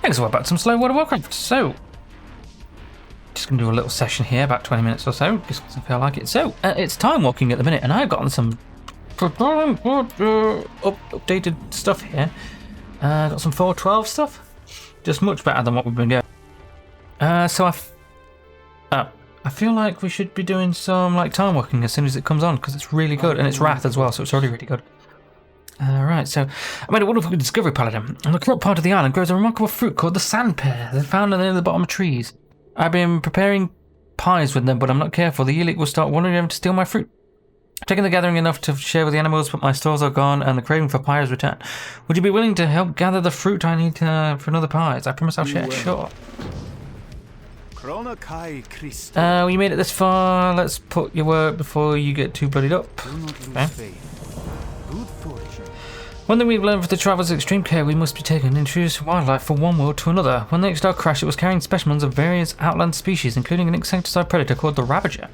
Thanks for about some slow water Warcraft. So, just going to do a little session here, about 20 minutes or so, just because I feel like it. So, it's time walking at the minute, and I've gotten some updated stuff here. Got some 4.12 stuff, just much better than what we've been doing. So I feel like we should be doing some like time walking as soon as it comes on, because it's really good, and it's Wrath as well, so it's really good. Right, so I made a wonderful discovery, Paladin. On the corrupt part of the island grows a remarkable fruit called the sand pear. They're found near the bottom of trees. I've been preparing pies with them, but I'm not careful. The Elite will start wandering to steal my fruit. I've taken the gathering enough to share with the animals, but my stores are gone and the craving for pie has returned. Would you be willing to help gather the fruit I need for another pies? I promise I'll share. Sure. Well, you made it this far. Let's put your work before you get too bloodied up. Okay. One thing we've learned from the travelers' extreme care, we must be taking introduced wildlife from one world to another. When the X-Star crashed, it was carrying specimens of various outland species, including an insecticide predator called the Ravager.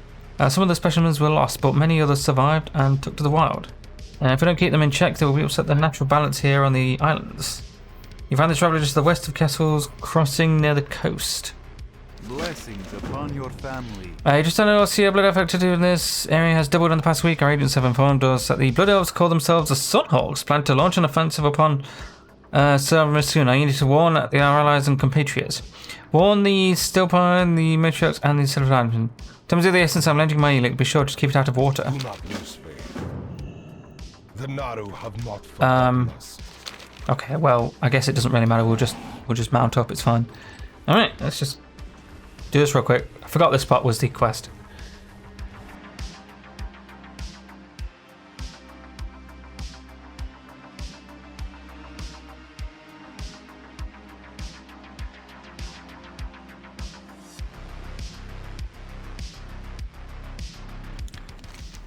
Some of the specimens were lost, but many others survived and took to the wild. If we don't keep them in check, they will upset the natural balance here on the islands. You find the traveller just to the west of Castle's Crossing near the coast. Blessings upon your family. Just don't know, see, blood elf activity in this area has doubled in the past week. Our agents have informed us that the blood elves call themselves the Sunhawks, plan to launch an offensive upon Silver soon. I need to warn our allies and compatriots. Warn the Stillpine, the Matriarchs, and the Silver Diamond. In terms of the essence, I'm lending my Elite. Be sure to keep it out of water. Do not lose faith. The Naru have not forgotten us. Okay, well, I guess it doesn't really matter. We'll just mount up. It's fine. All right, let's just do this real quick. I forgot this part was the quest.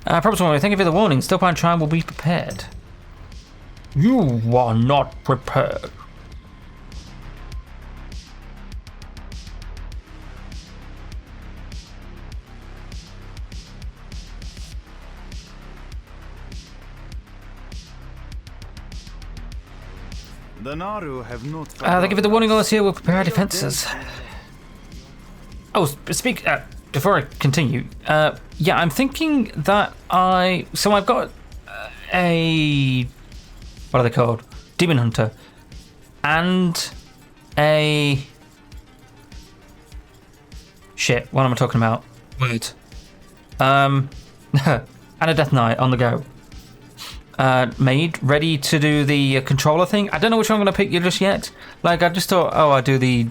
Promise one, thank you for the warning. Stillpine Tribe will be prepared. You are not prepared. The Naru have not. Thank you for the warning. All us here will prepare our defenses. Oh, speak. Before I continue, yeah, I'm thinking that so I've got a, what are they called? Demon Hunter, and a shit. What am I talking about? Words. And a Death Knight on the go. Made ready to do the controller thing. I don't know which one I'm gonna pick just yet. Like I just thought, oh, I'd do the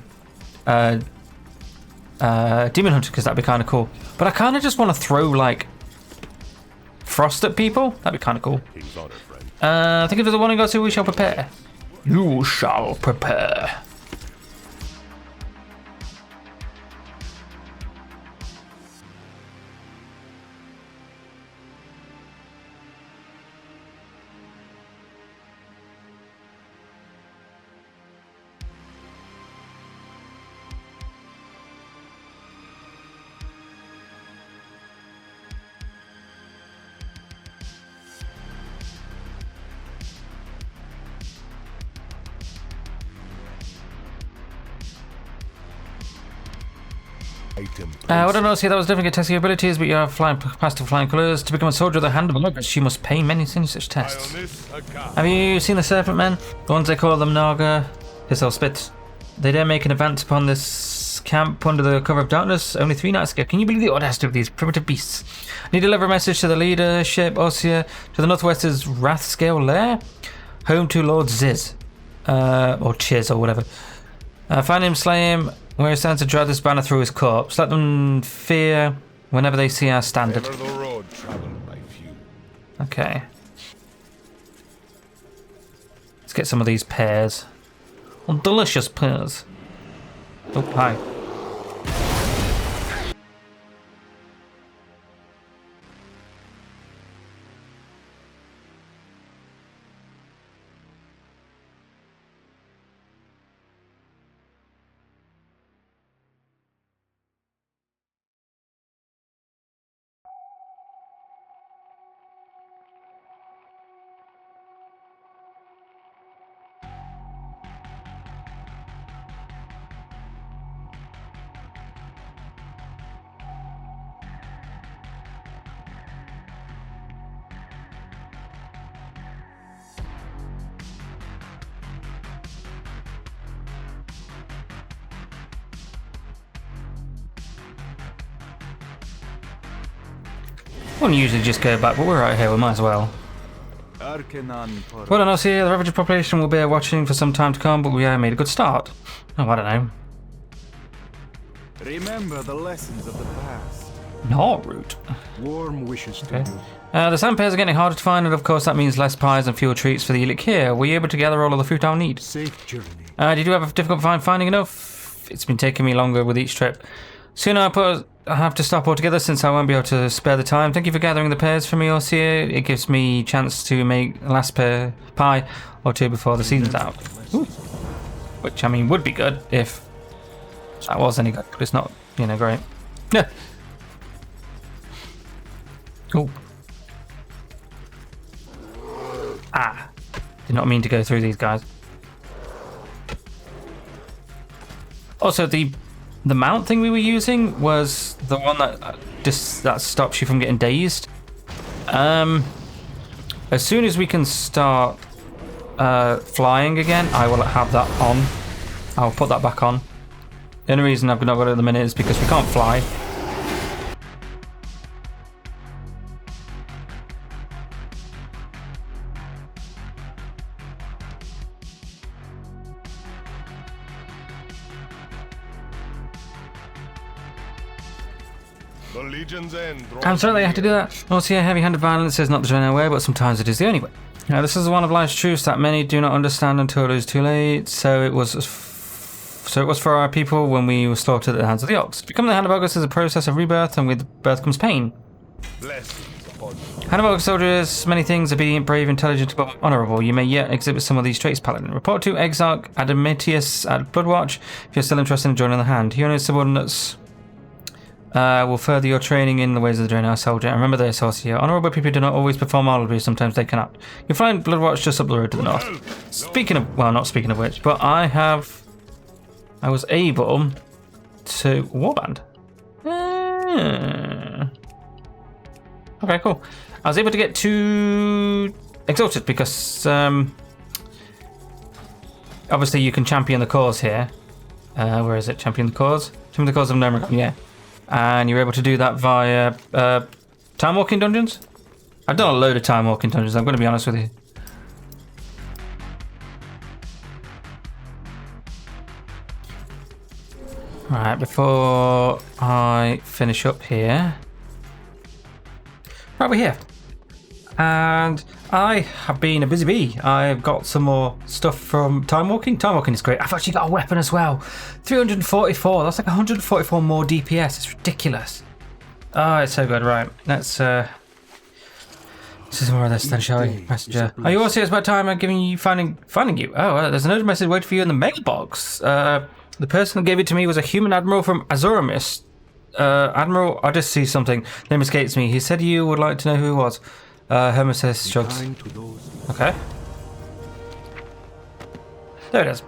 Demon Hunter because that'd be kind of cool. But I kind of just want to throw like frost at people. That'd be kind of cool. Think of the one who goes to we shall prepare. You shall prepare. I don't know, see, that was definitely a test of your abilities, but you have passive flying colours. To become a soldier of the hand of a Logos, you must pay many such tests. Have you seen the Serpent Men? The ones they call them Naga, because they'll spit. They dare make an advance upon this camp under the cover of darkness only 3 nights ago. Can you believe the audacity of these primitive beasts? I need to deliver a message to the leadership, Ossia, to the northwest is Wrathscale Lair, home to Lord Ziz, or Chiz, or whatever. Find him, slay him, where he stands to drag this banner through his corpse. Let them fear whenever they see our standard. Okay. Let's get some of these pears. Oh, delicious pears. Oh, hi. Wouldn't usually just go back, but we're right here, we might as well. Arcanon por- Well, and I'll see the ravaged population will be watching for some time to come, but we made a good start. Oh, I don't know. Remember the lessons of the past. Not root. Warm wishes to Okay. you. The sand pears are getting harder to find, and of course that means less pies and fewer treats for the elite here. Were you able to gather all of the fruit I'll need? Safe journey. Did you have a difficult time finding enough? It's been taking me longer with each trip. Soon I have to stop altogether since I won't be able to spare the time. Thank you for gathering the pears for me, Orsia. It gives me a chance to make the last pear pie or two before the season's out. Ooh. Which, I mean, would be good if that was any good, but it's not, you know, great. Yeah. Oh. Ah. Did not mean to go through these guys. Also, the mount thing we were using was the one that that stops you from getting dazed. As soon as we can start flying again, I will have that on. I'll put that back on. The only reason I've not got it at the minute is because we can't fly. The Legion's end. I'm sorry they have to do that. Also, yeah, heavy-handed violence is not the Draenei way, but sometimes it is the only way. Now, this is one of life's truths that many do not understand until it is too late. So it was for our people when we were slaughtered at the hands of the Ox. Becoming the Hand of August is a process of rebirth, and with birth comes pain. Blessings upon you. Hand of August soldiers, many things: obedient, brave, intelligent, but honourable. You may yet exhibit some of these traits, Paladin. Report to Exarch Adamitius at Bloodwatch if you're still interested in joining the Hand. He and his subordinates will further your training in the ways of the Draenei soldier. And remember this, Orsia. Honourable people do not always perform honourably, sometimes they cannot. You'll find Bloodwatch just up the road to the north. Speaking of, well, not speaking of which, but I was able to warband. Okay, cool. I was able to get to Exalted because obviously you can champion the cause here. Where is it? Champion the cause? Champion the cause of Nomric, yeah. And you're able to do that via time walking dungeons. I've done a load of time walking dungeons, I'm going to be honest with you. Right, before I finish up here. Right, we're here. And I have been a busy bee. I've got some more stuff from time walking. Time walking is great. I've actually got a weapon as well. 344. That's like 144 more DPS. It's ridiculous. Oh, it's so good. Right, let's this is more of this then, shall we? Messenger. Are you all serious about time? I'm giving you finding you. Oh, there's an urgent message waiting for you in the mailbox. The person that gave it to me was a human admiral from Azeroth. Admiral Odyssey something. Name escapes me. He said you would like to know who he was. Hermes shrugs. Okay. There it is.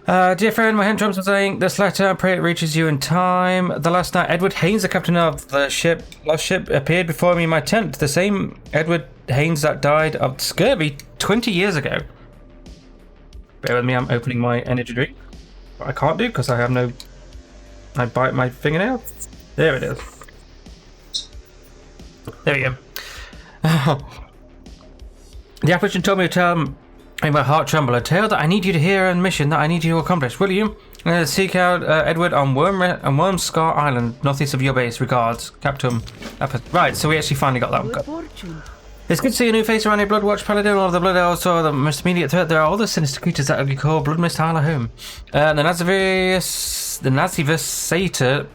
Dear friend, my hand-drums were saying this letter. I pray it reaches you in time. The last night, Edward Haynes, the captain of the lost ship, appeared before me in my tent. The same Edward Haynes that died of scurvy 20 years ago. Bear with me, I'm opening my energy drink. But I can't do because I have no... I bite my fingernail. There it is. There we go. The apparition told me to tell him in my heart tremble, a tale that I need you to hear and a mission that I need you to accomplish. Will you? Seek out Edward on Wormscar Island, northeast of your base. Regards, Captain. Right, so we actually finally got that one. Good fortune. It's good to see a new face around here, Bloodwatch Paladin. All of the Blood Elves are the most immediate threat. There are all the sinister creatures that we call Bloodmyst home. The Nazivus Satyr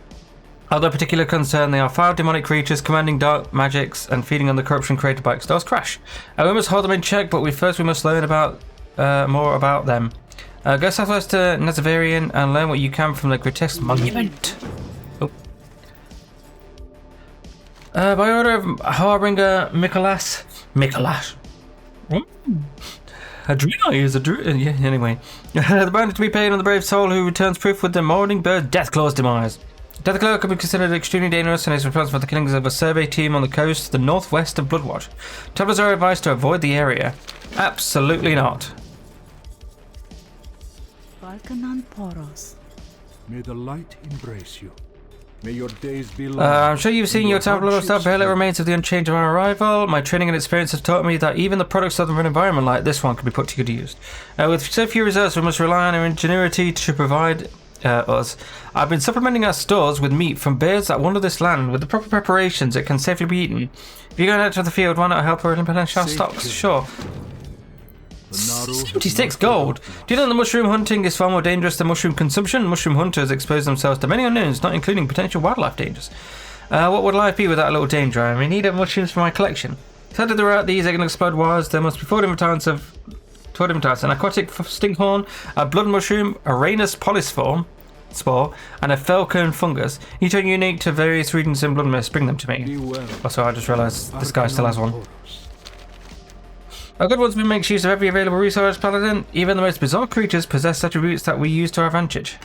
are the particular concern. They are foul demonic creatures commanding dark magics and feeding on the corruption created by Extor's Crash. We must hold them in check, but we must learn about more about them. Go southwest to Nazivarian and learn what you can from the grotesque monument. Oh. By order of Harbinger Mikolas. A Draenei is a Draenei. Yeah, anyway. The bounty to be paid on the brave soul who returns proof with the morning bird Deathclaw's demise. Deathclaw can be considered extremely dangerous and is responsible for the killings of a survey team on the coast to the northwest of Bloodwatch. Travelers are advised to avoid the area. Absolutely not. Balkanon Poros. May the light embrace you. May your days be long. I'm sure you've seen your tableau of stuff, barely remains of the Unchained of our arrival. My training and experience have taught me that even the products of an environment like this one can be put to good use. With so few reserves, we must rely on our ingenuity to provide us. I've been supplementing our stores with meat from bears that wander this land. With the proper preparations, it can safely be eaten. If you're going out to the field, why not help her replenish our stocks? Sure. 76 gold. Do you know that mushroom hunting is far more dangerous than mushroom consumption? Mushroom hunters expose themselves to many unknowns, not including potential wildlife dangers. What would life be without a little danger? I need mushrooms for my collection. Sadly, throughout these, they can explode wires. There must be four different types, an aquatic stinkhorn, a blood mushroom, a Rhanus polysform spore, and a falcon fungus. Each are unique to various regions in Bloodmyst. Bring them to me. Also, I just realised this guy still has one. A good onesman makes use of every available resource, Paladin. Even the most bizarre creatures possess attributes that we use to our advantage.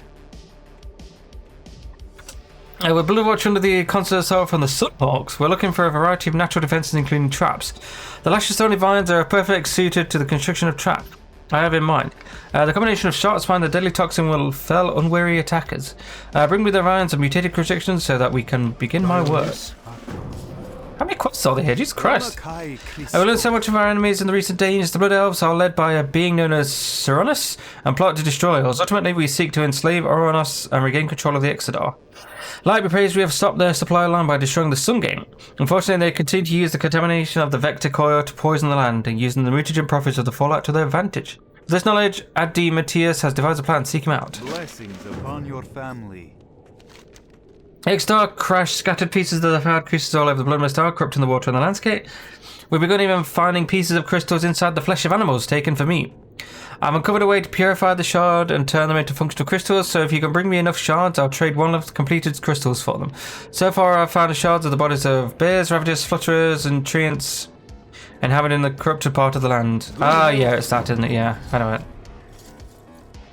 With Bloodwatch under the constant assault from the Sunhawks, we're looking for a variety of natural defences, including traps. The luscious stony vines are perfect suited to the construction of traps I have in mind. The combination of sharp spine and the deadly toxin will fell unwary attackers. Bring me the vines and mutated crucifixions so that we can begin my work. How many quests are there here? Jesus Christ. I will learn so much of our enemies in the recent days. The Blood Elves are led by a being known as Cyrannus and plot to destroy us. Ultimately, we seek to enslave Oranos and regain control of the Exodar. Like be praised, we have stopped their supply line by destroying the Sun Gate. Unfortunately, they continue to use the contamination of the Vector Coil to poison the land and using the mutagen profits of the fallout to their advantage. With this knowledge, Addi Matthias has devised a plan to seek him out. Blessings upon your family. Exodar crashed scattered pieces of the hard creatures all over the Bloodmyst are corrupting the water and the landscape. We've begun even finding pieces of crystals inside the flesh of animals taken for meat. I've uncovered a way to purify the shard and turn them into functional crystals, so if you can bring me enough shards, I'll trade one of the completed crystals for them. So far, I've found shards of the bodies of bears, ravagers, flutterers, and treants inhabiting the corrupted part of the land. Ah, yeah, it's that, isn't it? Yeah, I know it.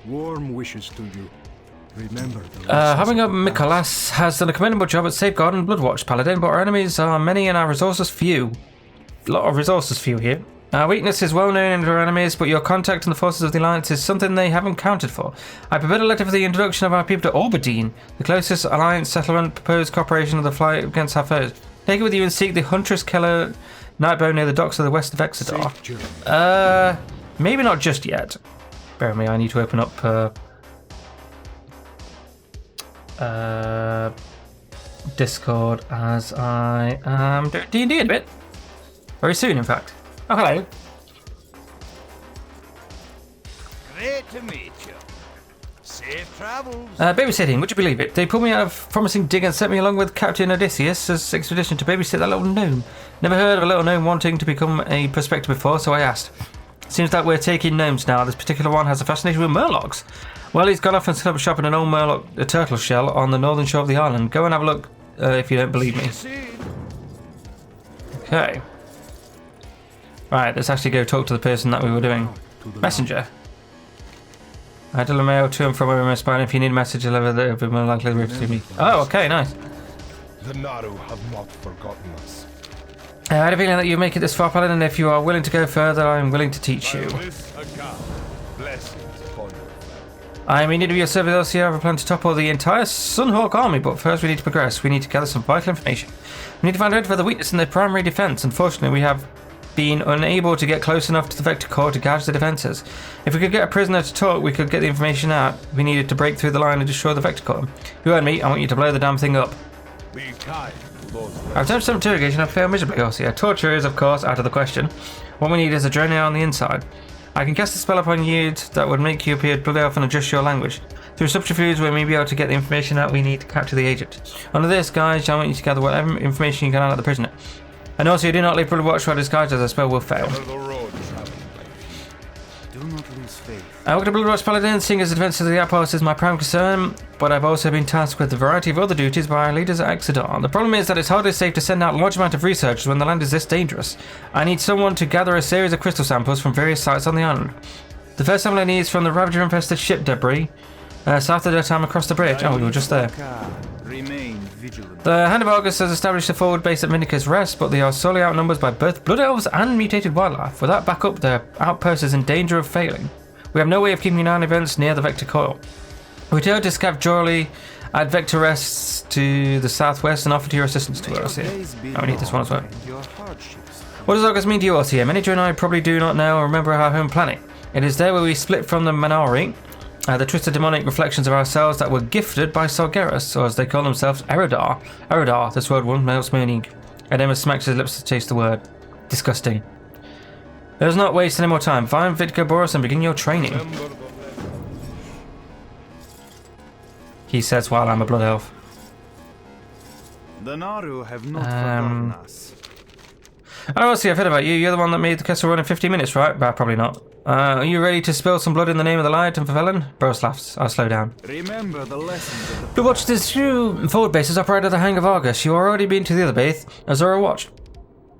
Warm wishes to you. Remember having up Mikolas has done a commendable job at safeguarding Bloodwatch, Paladin, but our enemies are many and our resources few. A lot of resources few here. Our weakness is well known in our enemies, but your contact in the forces of the Alliance is something they haven't counted for. I prepared a letter for the introduction of our people to Orbadine, the closest Alliance settlement, proposed cooperation of the fight against our foes. Take it with you and seek the Huntress Keller Nightbow near the docks of the west of Exodar. Maybe not just yet. Bear with me, I need to open up Discord as I am doing D&D in a bit. Very soon, in fact. Oh, hello. Great to meet you. Safe travels. Babysitting, would you believe it? They pulled me out of promising dig and sent me along with Captain Odysseus' expedition to babysit that little gnome. Never heard of a little gnome wanting to become a prospector before, so I asked. Seems like we're taking gnomes now. This particular one has a fascination with murlocs. Well, he's gone off and set up a shop in an old murloc turtle shell on the northern shore of the island. Go and have a look if you don't believe me. Okay. Right, let's actually go talk to the person that we were doing. Messenger. I deliver mail to and from where I'm spine. If you need a message, deliver that, it'll be more likely to receive me. Oh, okay, nice. The Naru have not forgotten us. I had a feeling that you'd make it this far, Paladin, and if you are willing to go further, I'm willing to teach you. I am in need of your service, LCR. I have a plan to topple the entire Sunhawk army, but first we need to progress. We need to gather some vital information. We need to find out for the weakness in their primary defense. Unfortunately, we have been unable to get close enough to the Vector Core to gouge the defenses. If we could get a prisoner to talk, we could get the information out. We needed to break through the line and destroy the Vector Core. You heard me. I want you to blow the damn thing up. I've attempted some interrogation. I've failed miserably, Ossia. Torture is, of course, out of the question. What we need is a Draenei on the inside. I can cast a spell upon you that would make you appear blood elf and adjust your language. Through subterfuge, we may be able to get the information out we need to capture the agent. Under this, guys, I want you to gather whatever information you can out of the prisoner. And also, you do not leave Bloodwatch while disguised, as the spell will fail. Do not lose faith. I work at Bloodwatch Paladin, seeing as the defense of the outpost is my prime concern, but I've also been tasked with a variety of other duties by our leaders at Exodar. The problem is that it's hardly safe to send out a large amount of researchers when the land is this dangerous. I need someone to gather a series of crystal samples from various sites on the island. The first sample I need is from the Ravager-infested ship debris, south of the time across the bridge. Oh, we were just there. Remain vigilant. The Hand of Argus has established a forward base at Minica's Rest, but they are sorely outnumbered by both blood elves and mutated wildlife. Without backup, their outpost is in danger of failing. We have no way of keeping an eye on events near the Vector Coil. We return to Scav Jorley Add vector rests to the southwest and offer to your assistance to us here. Oh, we need this one as well. What does August mean to you, RTA? Many Draenei probably do not know or remember our home planet. It is there where we split from the Manari, the twisted demonic reflections of ourselves that were gifted by Sargeras, or as they call themselves, Erodar. Erodar, this word one else meaning. Edema smacks his lips to taste the word. Disgusting. Let us not waste any more time. Find Vitka Boris and begin your training. He says while I'm a blood elf. The Naru have not forgotten us. Oh, see, I've heard about you. You're the one that made the castle run in 15 minutes, right? Bah, probably not. Are you ready to spill some blood in the name of the light and for Velen? Boris laughs. I'll slow down. Remember the lessons of the Blue Watch, there's two forward bases operated at the Hang of Argus. You already been to the other base, Azura Watch.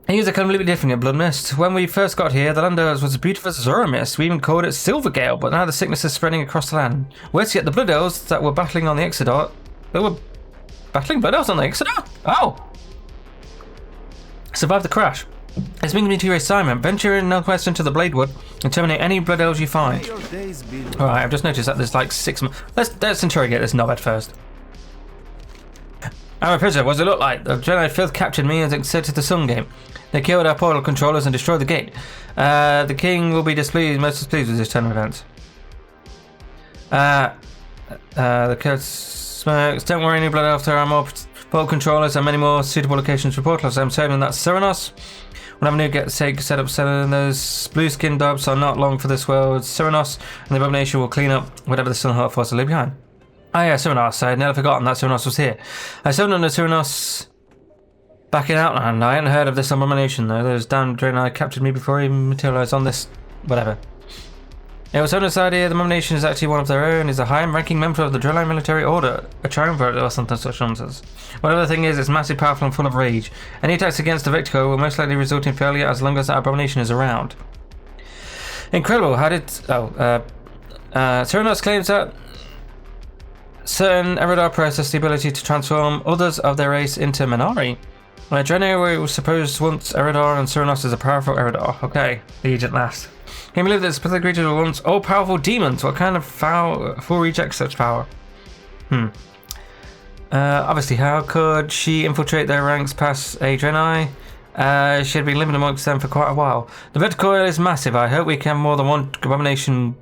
These are completely different at Bloodmyst. When we first got here, the land was as beautiful as Azura. We even called it Silvergale, but now the sickness is spreading across the land. Worse yet, the Blood Elves that were battling on the Exodar... They were battling Blood Elves on the Exodar? Oh! Survived the crash. This brings me to your assignment. Venture in northwest into the Bladewood and terminate any Blood Elves you find. Alright, I've just noticed that there's like 6... Let's interrogate this knobhead first. I'm a prisoner. What does it look like? The Draenei filth captured me and exited the Sun Gate. They killed our portal controllers and destroyed the gate. The king will be most displeased with this turn of events. The curse smirks. Don't worry, new blood elf. There are more portal controllers and many more suitable locations for portals. I'm certain that's Cyranos. When I'm new get set up selling those blue skin dobs are not long for this world. Cyranos and the abomination will clean up whatever the Sun Heart force will leave behind. Ah yeah, Cyranos. I had never forgotten that Cyranos was here. I still don't know Cyranos back in Outland. I hadn't heard of this abomination though. Those damn Draenei captured me before he materialized on this... whatever. It was Sona's idea. The abomination is actually one of their own. He's a high-ranking member of the Draenei military order. A triumvirate or something such nonsense. Whatever the thing is, it's massive, powerful and full of rage. Any attacks against the Victor will most likely result in failure as long as that abomination is around. Incredible. How did... Cyranos claims that certain Erodar possess the ability to transform others of their race into Manari. Draenei was supposed once Erodar and Cyranos is a powerful Erodar. Okay, the agent last. Can you believe that specific creatures were once all-powerful demons? What kind of fool rejects such power? Obviously, how could she infiltrate their ranks past a Draenei? She had been living amongst them for quite a while. The vertical is massive. I hope we can have more than one abomination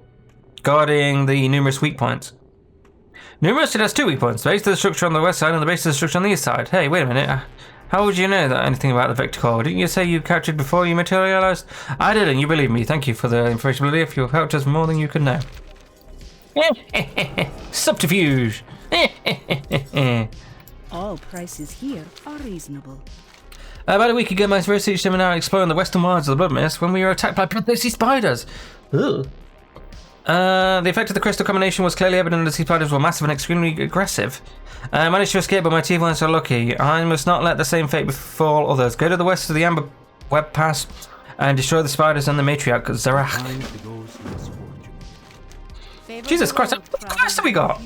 guarding the numerous weak points. Numerous? It has 2 weak points. The base of the structure on the west side and the base of the structure on the east side. Hey, wait a minute. How would you know that anything about the Victor Core? Didn't you say you captured before you materialized? I didn't. You believe me. Thank you for the information. If you've helped us more than you could know. Subterfuge. All prices here are reasonable. About a week ago, my research team and I exploring the western wilds of the Bloodmyst when we were attacked by bloodthirsty spiders. Ugh. The effect of the crystal combination was clearly evident as these spiders were massive and extremely aggressive. I managed to escape, but my teeth weren't so lucky. I must not let the same fate befall others. Go to the west of the Amber Web Pass and destroy the spiders and the matriarch, Zarach. Jesus Christ, what class have we got?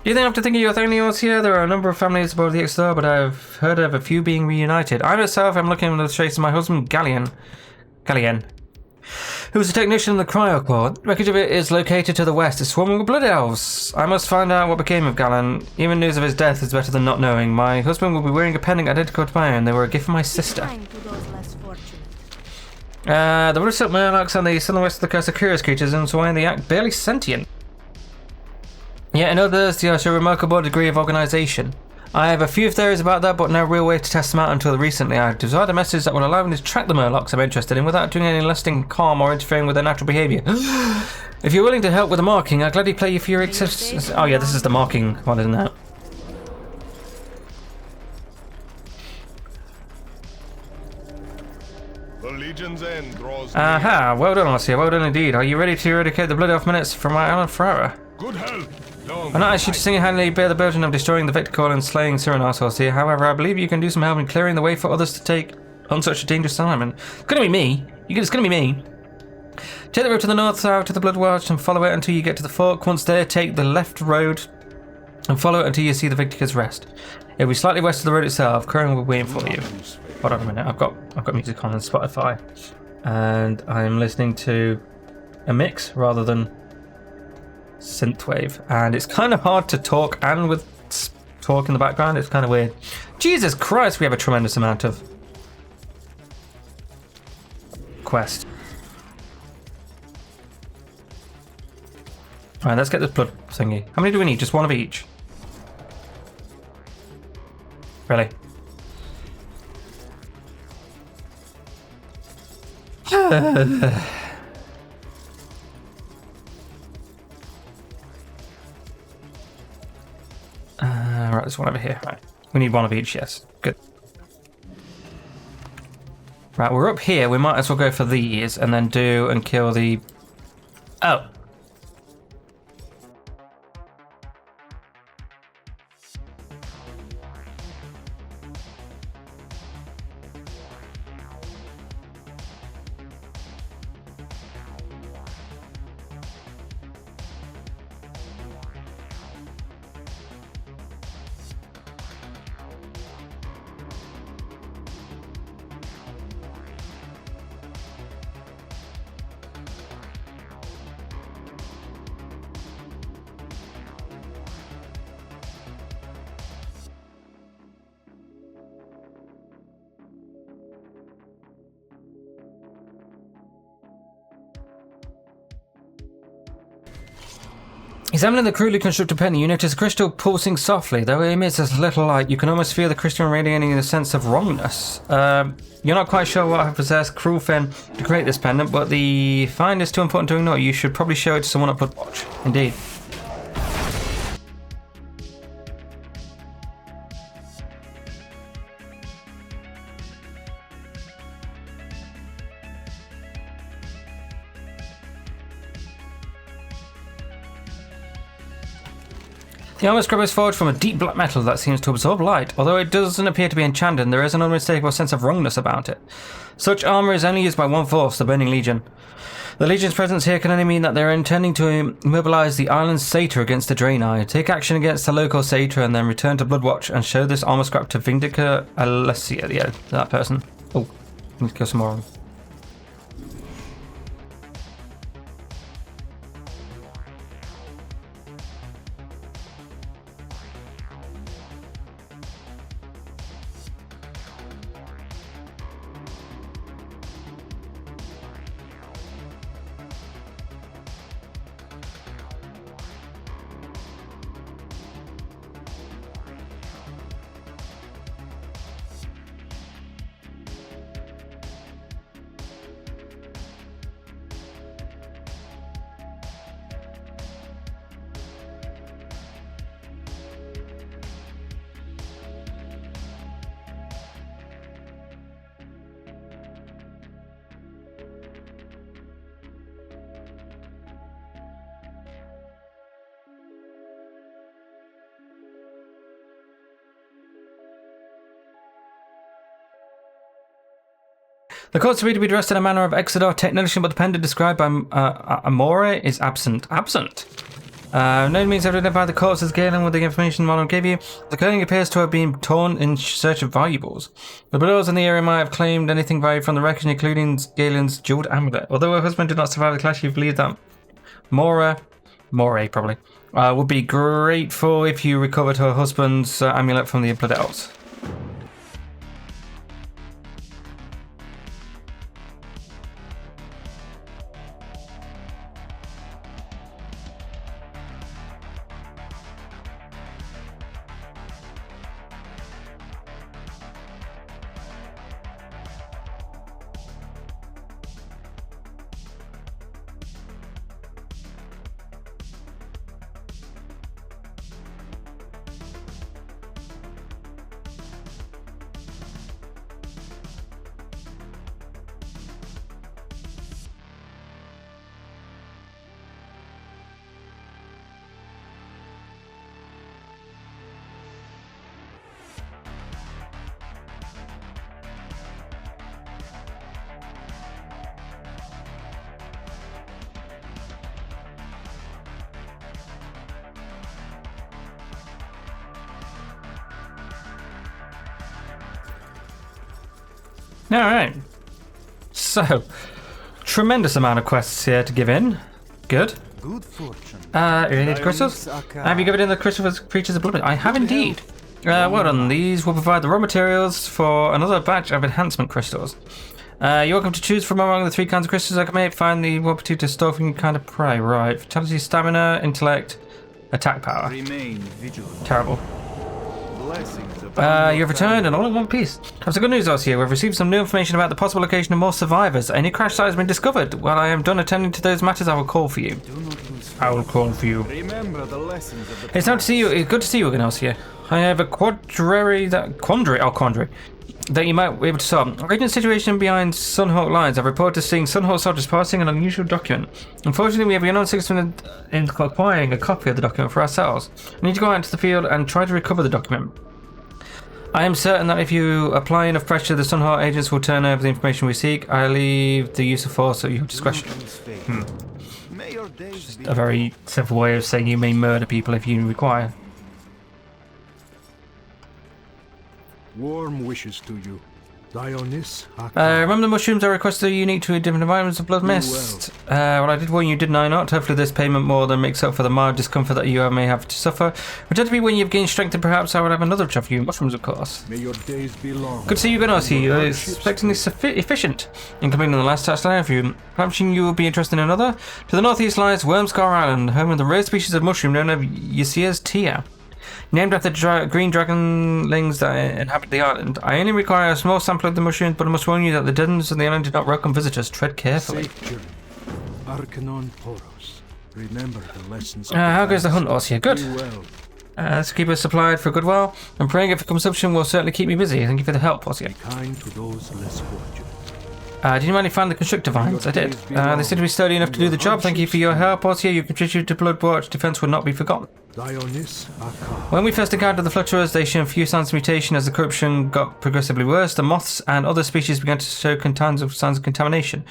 You think after thinking you're the only ones here? There are a number of families aboard the Exodar, but I've heard of a few being reunited. I myself am looking to the trace of my husband, Galien, who was a technician in the cryo core. Wreckage of it is located to the west. It's swarming with blood elves. I must find out what became of Galien. Even news of his death is better than not knowing. My husband will be wearing a pendant identical to my own. They were a gift from my sister. The Blood Silk Murlocs and the southern west of the coast are curious creatures, and so they act barely sentient. Yet in others, they show a remarkable degree of organization. I have a few theories about that, but no real way to test them out until recently. I desired a message that would allow me to track the Murlocs I'm interested in without doing any lasting harm or interfering with their natural behavior. If you're willing to help with the marking, I'll gladly play you for your Oh yeah, this is the marking one, isn't it? The Legion's end draws Aha, well done, Marcia, well done indeed. Are you ready to eradicate the Blood Elf minutes from my island forever? good health. I'm not asking you to single-handedly bear the burden of destroying the Victor Core and slaying Cyranos here. However, I believe you can do some help in clearing the way for others to take on such a dangerous assignment. It's gonna be me. It's gonna be me. Take the road to the north out to the Blood Watch and follow it until you get to the fork. Once there, take the left road and follow it until you see the Victor's Rest. It'll be slightly west of the road itself. Current will be waiting for you. Hold on a minute. I've got music on Spotify, and I'm listening to a mix rather than synthwave, and it's kind of hard to talk and with talk in the background. It's kind of weird. Jesus Christ, we have a tremendous amount of quest. Alright, let's get this blood thingy. How many do we need? Just one of each? Really? Right, there's one over here. Right. We need one of each, yes. Good. Right, we're up here. We might as well go for these and then do and kill the... Oh. Examining the crudely constructed penny, you notice a crystal pulsing softly. Though it emits a little light, you can almost feel the crystal radiating a sense of wrongness. You're not quite sure what possessed Cruel Finn to create this pendant, but the find is too important to ignore. You should probably show it to someone at Bloodwatch. Indeed. The armor scrub is forged from a deep black metal that seems to absorb light. Although it doesn't appear to be enchanted, there is an unmistakable sense of wrongness about it. Such armor is only used by one force, the Burning Legion. The Legion's presence here can only mean that they are intending to mobilize the island's satyr against the Draenei. Take action against the local satyr and then return to Bloodwatch and show this armor scrap to Vindica Alessia. Yeah, that person. Oh, I need to kill some more of them. The corpse appear to be dressed in a manner of Exodar technician, but the pendant described by Amore is absent. Absent? No means have identified the corpse as Galen with the information Modern gave you. The clothing appears to have been torn in search of valuables. The widows in the area might have claimed anything valuable from the wreckage, including Galen's jeweled amulet. Although her husband did not survive the clash, you believe that More probably, would be grateful if you recovered her husband's amulet from the Blood Elves. Alright, so tremendous amount of quests here to give in. Good. Good fortune. You need crystals? Have you given in the crystals for creatures of blood? I have indeed. Well done. These will provide the raw materials for another batch of enhancement crystals. You're welcome to choose from among the 3 kinds of crystals I can make. Find the opportunity to store from your kind of prey. Right. Vitality, stamina, intellect, attack power. Remain vigilant. Terrible. Blessings upon You've returned and all in one piece. Have some good news, Ossia. We've received some new information about the possible location of more survivors. Any crash site has been discovered. While I am done attending to those matters, I will call for you. Do not lose I will call for you. Remember the lessons of the It's time to see you. It's good to see you again, Ossia. I have a quandary that you might be able to solve. Reading the situation behind Sunhawk lines, I've reported seeing Sunhawk soldiers passing an unusual document. Unfortunately, we have been unsuccessful in acquiring a copy of the document for ourselves. We need to go out into the field and try to recover the document. I am certain that if you apply enough pressure, the Sunhawk agents will turn over the information we seek. I leave the use of force at your discretion. May your days be A very simple way of saying you may murder people if you require. Warm wishes to you. Dionys, Remember the mushrooms I requested are unique to different environments of Bloodmyst? Well, I did warn you, didn't I not? Hopefully this payment more than makes up for the mild discomfort that you may have to suffer. Return to me when you've gained strength and perhaps I will have another job for you. Mushrooms, of course. may your days be long. Good to see you again, Ossie. You're expectingly efficient in completing the last task I have for you. Perhaps you will be interested in another? To the northeast lies Wormscar Island, home of the rare species of mushroom known as Ysia's tia. Named after green dragonlings that inhabit the island. I only require a small sample of the mushrooms, but I must warn you that the denizens of the island do not welcome visitors. Tread carefully. Safe journey. Arcanon Poros. Remember the lessons of How goes the hunt, Ossia? Good. Do well. Let's keep us supplied for a good while. I'm praying for consumption will certainly keep me busy. Thank you for the help, Ossia. Be kind to those less fortunate. Did you mind if I found the constrictor vines? I did. They seem to be sturdy enough to do the job. Thank you for your help, Ossia. Your contribution to Bloodwatch defense will not be forgotten. Dionys Akar. When we first encountered the Flutterers, they showed few signs of mutation as the corruption got progressively worse. The moths and other species began to show signs of contamination.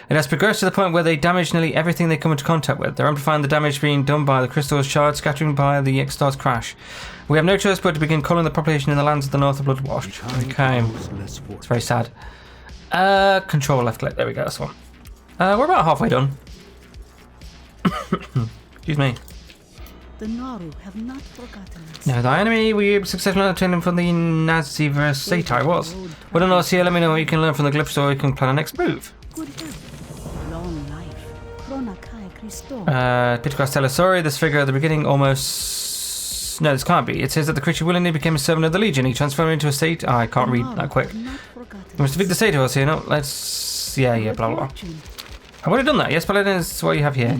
It has progressed to the point where they damage nearly everything they come into contact with. They're amplifying the damage being done by the crystal's shards scattering by the X-Star's crash. We have no choice but to begin culling the population in the lands of the north of Bloodwash. Okay. It's very sad. Control left click. There we go. That's one. We're about halfway done. Excuse me. The Naru have not forgotten us. No, the enemy we successfully obtained from the Nazi vs. Satai was. Well done, Ossia. Let me know what you can learn from the glyphs so we can plan our next move. Good health, long life. Chronakai Christo. Pitchcast tell us, sorry, this figure at the beginning almost... No, this can't be. It says that the creature willingly became a servant of the Legion. He transformed into a state... Oh, I can't read that quick. We must defeat the Satai, Ossia. No, let's... Yeah, blah, blah, blah. I've already done that. Yes, Paladin is what you have here.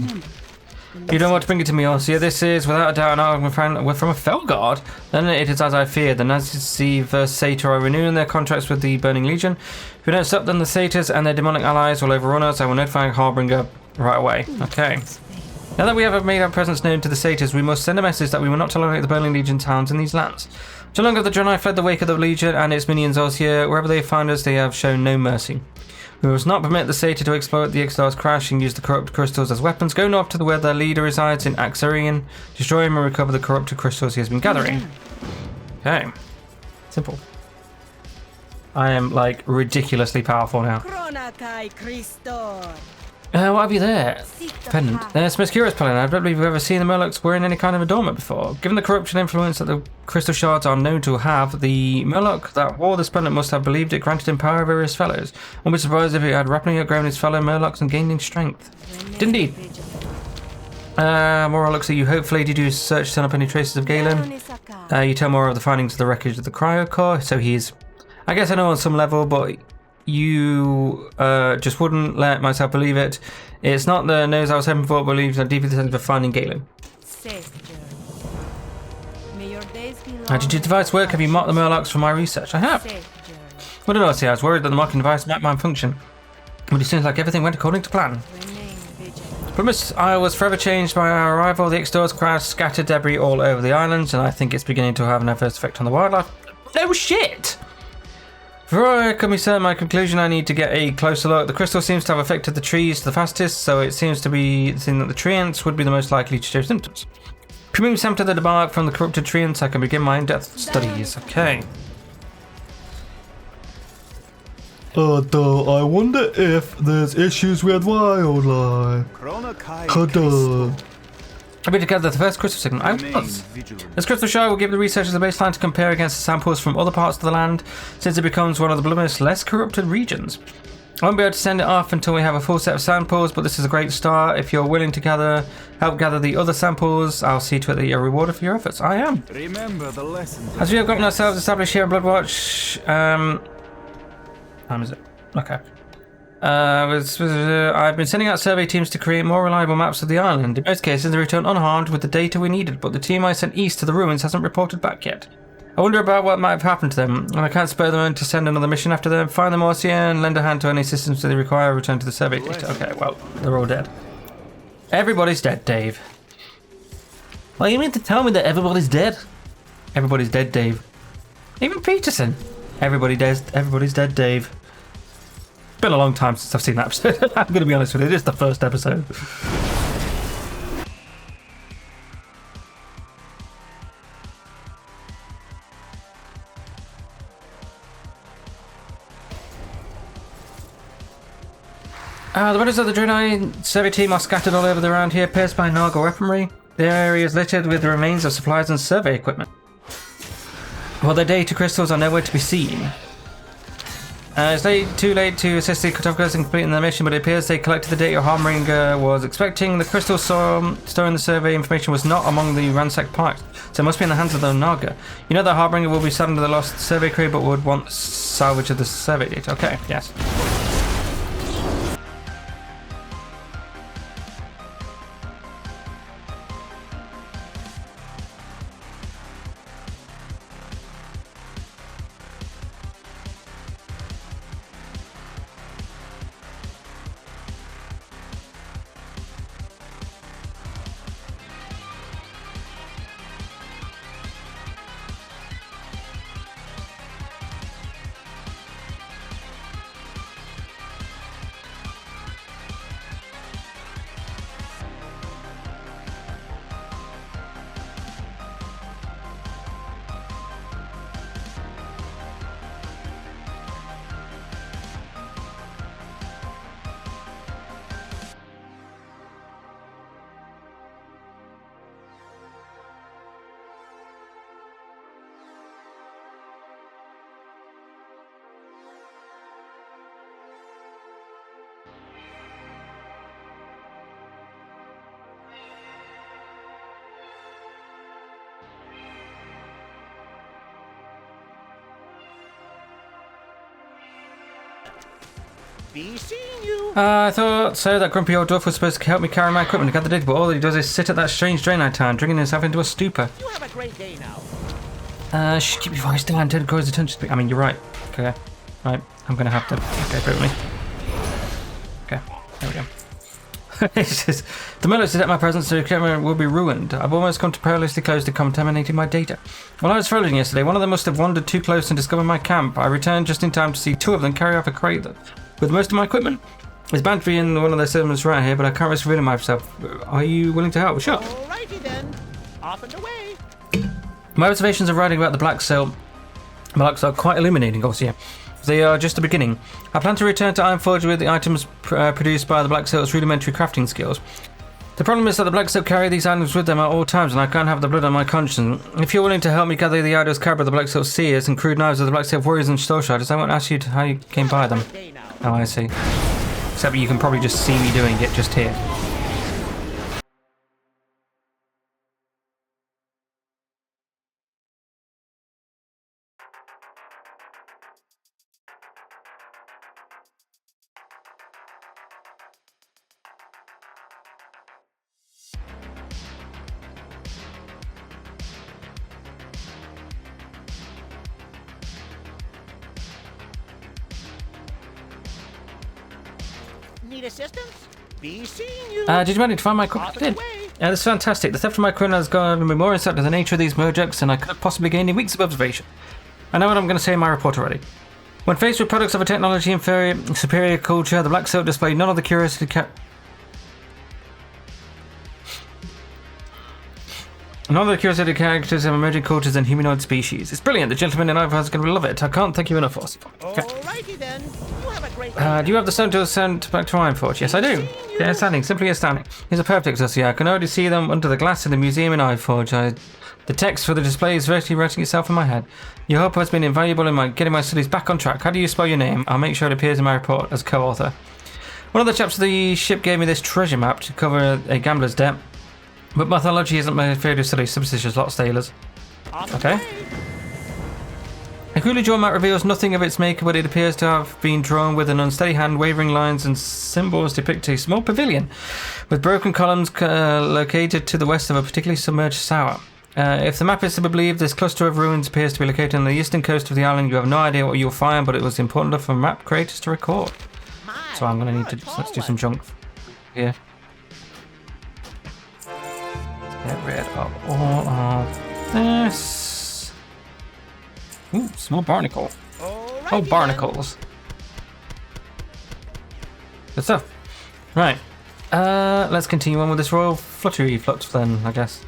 You don't want to bring it to me, Ossia. This is, without a doubt, an argument from a Felguard. Then it is as I feared. The Nazi vs. Satyr are renewing their contracts with the Burning Legion. If we don't stop them, the Satyrs and their demonic allies will overrun us. I will notify Harbinger right away. Okay. Now that we have made our presence known to the Satyrs, we must send a message that we will not tolerate the Burning Legion's hounds in these lands. So long as the Draenei fled the wake of the Legion and its minions, Ossia, wherever they find us, they have shown no mercy. We must not permit the Satyr to exploit the X-Star's crash and use the corrupt crystals as weapons. Go north to where their leader resides in Axarian. Destroy him and recover the corrupted crystals he has been gathering. Okay. Simple. I am, like, ridiculously powerful now. What have you there? Pendant. That's most curious, Paladin. I don't believe we've ever seen the Murlocs wearing any kind of adornment before. Given the corruption influence that the crystal shards are known to have, the Murloc that wore this pendant must have believed it granted him power over his fellows. Wouldn't be surprised if it had rapidly outgrown his fellow Murlocs and gained in strength. Indeed. More looks at you. Hopefully, did you search turn up any traces of Galen? You tell more of the findings of the wreckage of the cryo core. So he's, I guess I know on some level, but you just wouldn't let myself believe it. It's not the news I was hoping for, but believes I'm deeply sensitive of finding Galen. Did your device work? Have you marked the Murlocs from my research? I have. Well, I don't know, see, I was worried that the marking device might malfunction, but it seems like everything went according to plan. Promise I was forever changed by our arrival. The X-Doors crashed, scattered debris all over the islands, and I think it's beginning to have an adverse effect on the wildlife. No shit! Before I can be certain my conclusion, I need to get a closer look. The crystal seems to have affected the trees the fastest, so it seems to be the thing that the treants would be the most likely to show symptoms. Remove some to the bark from the corrupted treants, I can begin my in-depth studies. Okay. I wonder if there's issues with wildlife. I've been together the first crystal signal. I Remain was. vigilant. This crystal show will give the researchers a baseline to compare against the samples from other parts of the land, since it becomes one of the Bloodmyst's less corrupted regions. I won't be able to send it off until we have a full set of samples, but this is a great start. If you're willing to help gather the other samples, I'll see to it that you're rewarded for your efforts. I am. Remember the lessons. As we have gotten ourselves established here in Bloodwatch, time is it? Okay. I've been sending out survey teams to create more reliable maps of the island. In most cases, they return unharmed with the data we needed, but the team I sent east to the ruins hasn't reported back yet. I wonder about what might have happened to them, and I can't spur them on to send another mission after them. Find them all here and lend a hand to any assistance they require. Return to the survey data. Okay, well, they're all dead. Everybody's dead, Dave. Well, you mean to tell me that everybody's dead? Everybody's dead, Dave. Even Peterson. Everybody's dead, Dave. It's been a long time since I've seen that episode. I'm going to be honest with you, it is the first episode. The bodies of the Draenei survey team are scattered all over the around here, pierced by Naga weaponry. The area is littered with the remains of supplies and survey equipment. While their data crystals are nowhere to be seen. It's too late to assist the cartographers in completing their mission, but it appears they collected the data Harmbringer was expecting. The crystal storing the survey information was not among the ransacked parks, so it must be in the hands of the Naga. You know that Harmbringer will be selling to the lost survey crew, but would want salvage of the survey data. Okay, yes. Be seeing you. I thought so. That grumpy old dwarf was supposed to help me carry my equipment to gather data, but all he does is sit at that strange Draenei town, drinking himself into a stupor. You have a great day now. Shh, keep your voice down and turn Corey's attention to me. I mean, you're right. Okay. Right. I'm gonna have to. Okay, bear with me. Okay. There we go. It's just, the moment to detect my presence, the camera will be ruined. I've almost come to perilously close to contaminating my data. While I was foraging yesterday, one of them must have wandered too close and discovered my camp. I returned just in time to see two of them carry off a crate with most of my equipment. It's bound to be in one of their settlements right here, but I can't risk revealing myself. Are you willing to help? Sure. Alrighty then. Off and away. My observations of writing about the Black Sail are quite illuminating, also, yeah. They are just the beginning. I plan to return to Ironforge with the items produced by the Black Sail's rudimentary crafting skills. The problem is that the Black Sail carry these items with them at all times, and I can't have the blood on my conscience. If you're willing to help me gather the idols carried by the Black Sail seers and crude knives of the Black Sail warriors and Storshiders, I won't ask you how you came by them. Day now. Oh, I see. Except you can probably just see me doing it just here. Need assistance? Be seeing you. Did you manage to find my equipment? Off I and did. away. Yeah, that's fantastic. The theft of my equipment has given me more insight into the nature of these Murjaks than I could have possibly gained in weeks of observation. I know what I'm going to say in my report already. When faced with products of a technology superior culture, the Black Sail displayed none of the curiosity None of the Crusade characters have emerging cultures and humanoid species. It's brilliant. The gentleman in Ivor's going to love it. I can't thank you enough, Aussie. Okay. Alrighty then. You have a great day. Do you have the stone to ascend back to Ironforge? Yes, I do. Yeah, outstanding. Simply outstanding. He's a perfect Aussie. I can already see them under the glass in the museum in Ironforge. The text for the display is virtually writing itself in my head. Your help has been invaluable in getting my studies back on track. How do you spell your name? I'll make sure it appears in my report as co-author. One of the chaps of the ship gave me this treasure map to cover a gambler's debt. But mythology isn't my favourite study. Superstitious lot of sailors. Okay. A cruelly drawn map reveals nothing of its maker, but it appears to have been drawn with an unsteady hand. Wavering lines and symbols depict a small pavilion with broken columns located to the west of a particularly submerged tower. If the map is to be believed, this cluster of ruins appears to be located on the eastern coast of the island. You have no idea what you'll find, but it was important enough for map creators to record. So I'm going to need to let's do some junk here. Get rid of all of this. Ooh, small barnacle. Oh, barnacles. Good stuff. Right. Let's continue on with this royal fluttery flux then, I guess.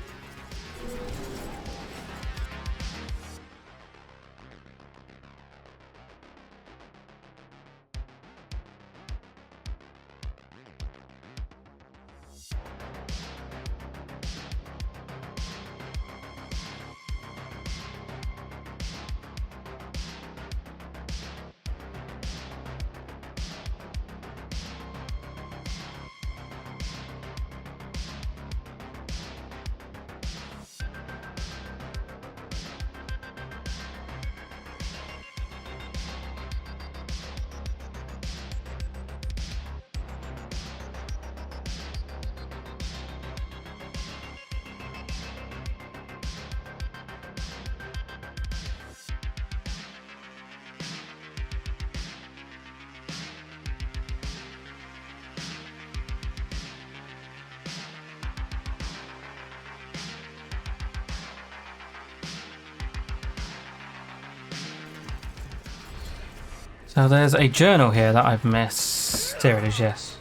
So there's a journal here that I've missed. There it is, yes.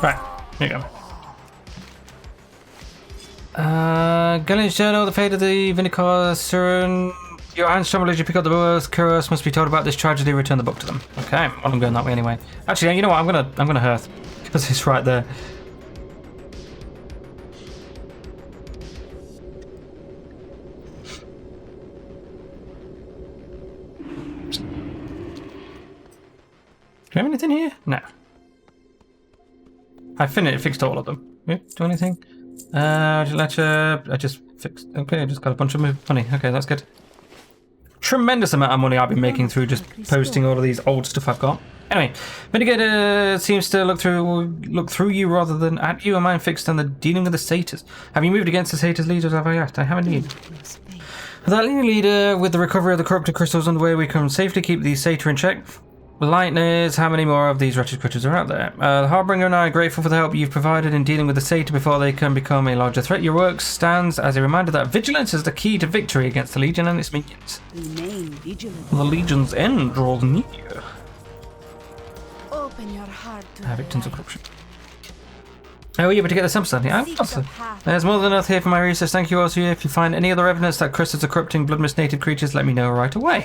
Right, here you go. Gillian's journal, the fate of the Vinicor Surin. Your hands tremble as you pick up the book. Kuros must be told about this tragedy. Return the book to them. Okay, well, I'm going that way anyway. Actually, you know what? I'm gonna hearth because it's right there. Do we have anything here? No. I fixed all of them. Yeah, do anything? Ledger. I just fixed. Okay, I just got a bunch of money. Okay, that's good. Tremendous amount of money I've been making through just posting all of these old stuff I've got. Anyway, Mitigator seems to look through you rather than at you. A mind fixed on the dealing with the satyrs. Have you moved against the satyrs leaders? Have I asked? I haven't indeed. With that leader, with the recovery of the corrupted crystals underway, we can safely keep the satyr in check. Lightness, how many more of these wretched creatures are out there? The Harbinger and I are grateful for the help you've provided in dealing with the satyr before they can become a larger threat. Your work stands as a reminder that vigilance is the key to victory against the Legion and its minions. Remain vigilant. The Legion's end draws near. Open your heart to Victims of corruption. Oh, you better get this episode. Yeah, awesome. There's more than enough here for my research. Thank you also. If you find any other evidence that crystals are corrupting Bloodmyst native creatures, let me know right away.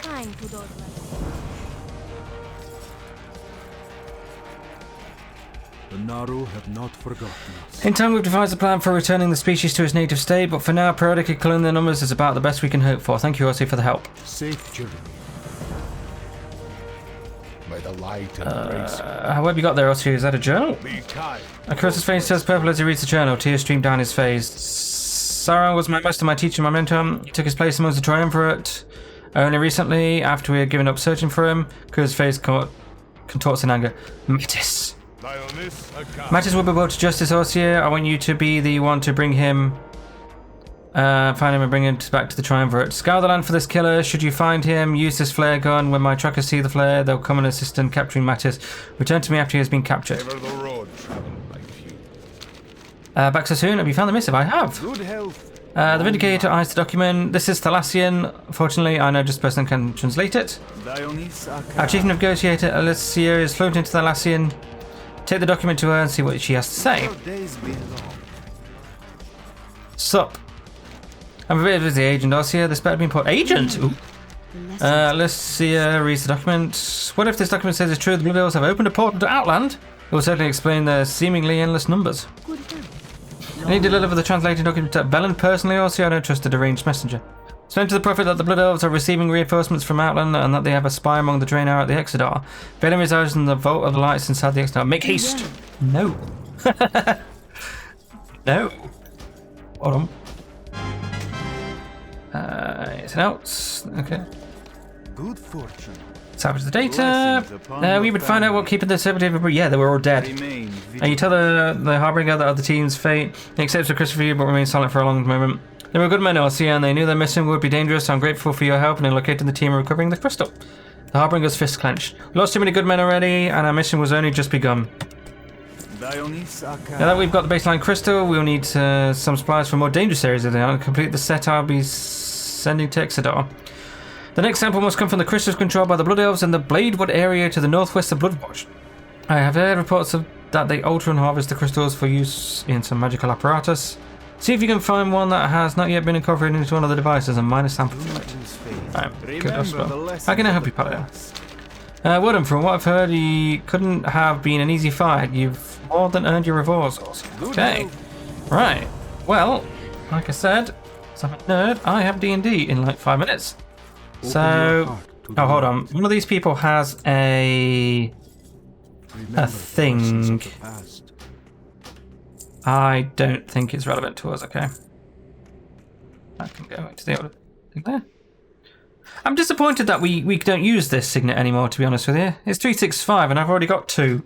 The Naru have not forgotten us. In time, we've devised a plan for returning the species to its native state, but for now, periodically culling their numbers is about the best we can hope for. Thank you, Ossie, for the help. Safe journey. By the light and grace. What have you got there, Ossie? Is that a journal? Be kind. Akira's face turns purple as he reads the journal. Tears stream down his face. Sauron was my master, my teacher, my mentor. He took his place amongst the triumvirate. Only recently, after we had given up searching for him, Akira's face contorts in anger. Mattis. Mattis will be brought to justice, Ossie. I want you to be the one to bring him, find him and bring him back to the triumvirate. Scour the land for this killer. Should you find him, use this flare gun. When my trackers see the flare, they'll come and assist in capturing Mattis. Return to me after he has been captured. Ever the road traveled by few. Back so soon. Have you found the missive? I have. Good health. The Vindicator eyes the document. This is Thalassian. Fortunately, I know just the person who can translate it. Our chief negotiator, Alicia, is floating into Thalassian. Take the document to her and see what she has to say. Sup. I'm a bit busy, Agent Alicia. This better be important. Agent? Ooh. Alicia reads the document. What if this document says it's true? The Blood Elves have opened a portal to Outland? It will certainly explain their seemingly endless numbers. I need to deliver the translated document to Belen personally, or see I don't trust a deranged messenger. Explain to the Prophet that the Blood Elves are receiving reinforcements from Outland and that they have a spy among the Draenei at the Exodar. Belen resides in the Vault of the Lights inside the Exodar. Make haste! No. No. Hold on. Anything else? Okay. Good fortune. Salvage the data. We would find out what keeping the Servative. Yeah, they were all dead. And you tell the Harbinger that of the team's fate. He accepts the crystal for you, but remains silent for a long moment. They were good men, Orsia, and they knew their mission would be dangerous. I'm grateful for your help in locating the team and recovering the crystal. The Harbinger's fist clenched. We lost too many good men already, and our mission was only just begun. Now that we've got the baseline crystal, we'll need some supplies for more dangerous areas of the island. Complete the set I'll be sending to Exodar. The next sample must come from the crystals controlled by the Blood Elves in the Bladewood area to the northwest of Bloodwatch. I have heard reports that they alter and harvest the crystals for use in some magical apparatus. See if you can find one that has not yet been incorporated into one of the devices and mine a sample from it. Alright, good as well. How can I help you, Paladin? Wooden, from what I've heard, he couldn't have been an easy fight. You've more than earned your rewards. Okay. Right. Well, like I said, as I'm a nerd, I have D&D in like 5 minutes. So, oh, hold on. One of these people has a thing. I don't think it's relevant to us. Okay. I can go back to the other thing there. I'm disappointed that we don't use this signet anymore, to be honest with you. It's 365 and I've already got two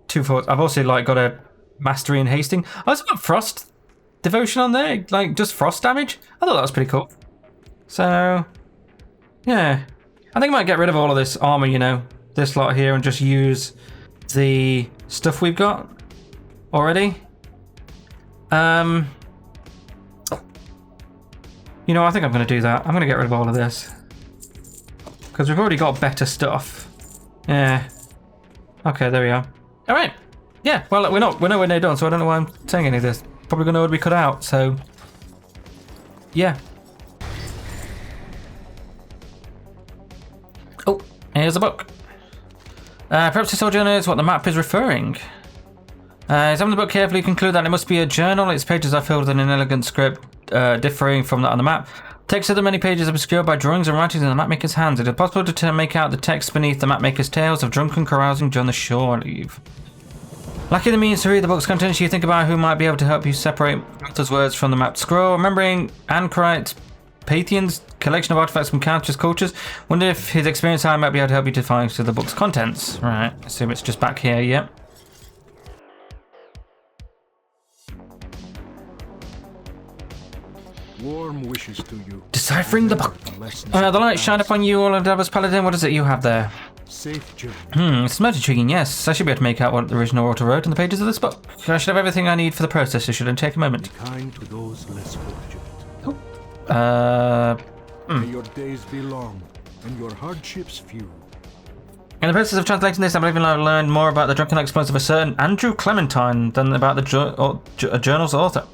forts. I've also like got a mastery in hasting. I also got frost devotion on there, like just frost damage. I thought that was pretty cool. So yeah, I think I might get rid of all of this armor, you know, this lot here, and just use the stuff we've got already. You know, I think I'm going to do that. I'm going to get rid of all of this because we've already got better stuff. Yeah. Okay, there we are. All right. Yeah. Well, we're nowhere near done, so I don't know why I'm saying any of this. Probably going to would be cut out. So, yeah. Oh, here's a book. Perhaps this journal is what the map is referring. Examine the book carefully, conclude that it must be a journal. Its pages are filled with an inelegant script, differing from that on the map. Text of the many pages obscured by drawings and writings in the mapmaker's hands. It is possible to make out the text beneath the mapmaker's tales of drunken carousing during the shore leave. Lacking the means to read the book's contents, you think about who might be able to help you separate those words from the mapped scroll. Remembering Anchorite Pathian's collection of artifacts from countless cultures. Wonder if his experience might be able to help you to find the book's contents. Right, assume it's just back here, yep. Warm wishes to you. Deciphering the book. The light shine upon you, all of Davos Paladin. What is it you have there? Safe journey. It's most intriguing, yes. I should be able to make out what the original author wrote in the pages of this book. I should have everything I need for the process. It shouldn't take a moment. Be kind to those less fortunate. Oh. May your days be long and your hardships few. In the process of translating this, I believe I learned more about the drunken exploits of a certain Andrew Clementine than about the journal's author.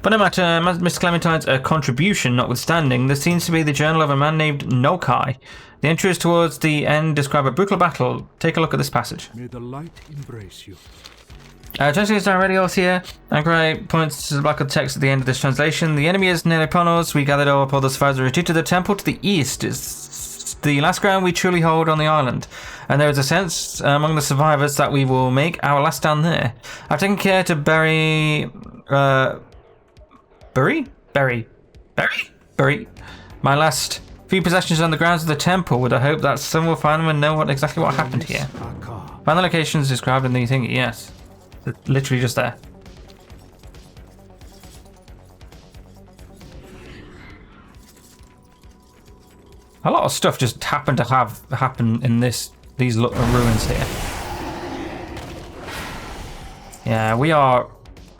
But no matter, Mr. Clementine's contribution notwithstanding, there seems to be the journal of a man named Nokai. The entries towards the end describe a brutal battle. Take a look at this passage. May the light embrace you. Translations are already all here. Anchorite points to the block of text at the end of this translation. The enemy is nearly upon us. We gathered all the survivors and retreat to the temple to the east. It's the last ground we truly hold on the island. And there is a sense among the survivors that we will make our last stand there. I've taken care to bury my last few possessions on the grounds of the temple, with the hope that some will find them and know exactly what happened here. Find the locations described in the thing. Yes, literally just there. A lot of stuff just happened to happen in these ruins here. Yeah, we are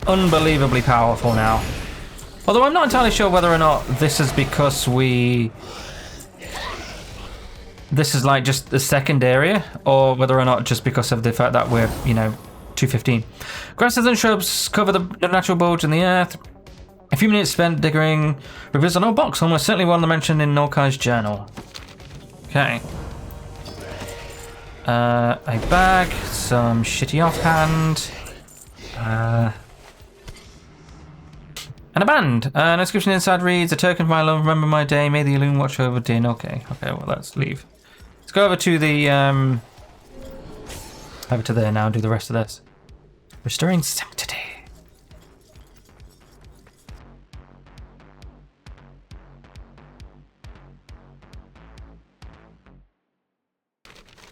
unbelievably powerful now. Although I'm not entirely sure whether or not this is because this is like just the second area, or whether or not just because of the fact that we're, 215. Grasses and shrubs cover the natural bulge in the earth. A few minutes spent digging reveals an old box, almost certainly one mentioned in Norkai's journal. Okay. A bag, some shitty offhand, and a band. An inscription inside reads, "A token of my love, remember my day, may the Elwynn watch over Din." Okay, well, let's leave. Let's go over to the, over to there now and do the rest of this. Restoring sanctity.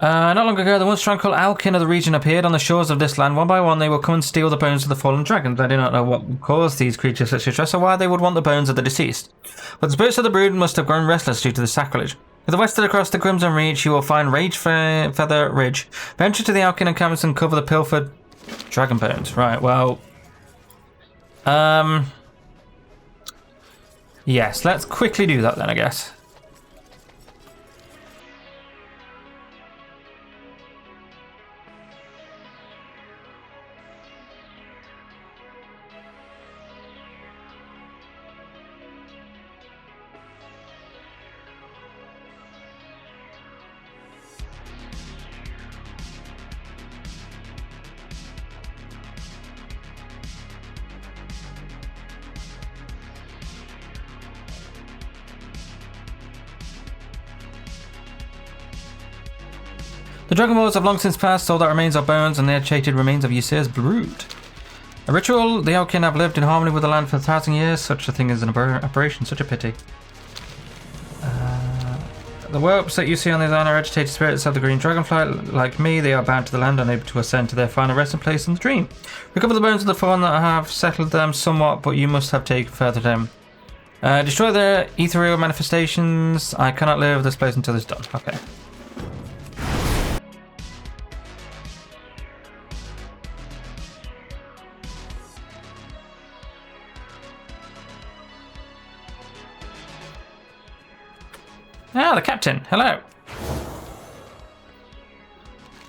Not long ago, the once tranquil Alkin of the region appeared on the shores of this land. One by one, they will come and steal the bones of the fallen dragons. I do not know what caused these creatures such distress or why they would want the bones of the deceased. But the spirits of the brood must have grown restless due to the sacrilege. To the west and across the Crimson Reach, you will find Feather Ridge. Venture to the Alkin encampments and cover the pilfered dragon bones. Right, well... Yes, let's quickly do that then, I guess. The dragon wars have long since passed, all that remains are bones and the educated remains of Ysir's brood. A ritual, the Elkin have lived in harmony with the land for 1,000 years. Such a thing is an aberration, such a pity. The whelps that you see on this island are agitated spirits of the green dragonfly. Like me, they are bound to the land, unable to ascend to their final resting place in the dream. Recover the bones of the fallen that have settled them somewhat, but you must have taken further them. Destroy their ethereal manifestations. I cannot live this place until it's done. Okay. Ah, the captain. Hello.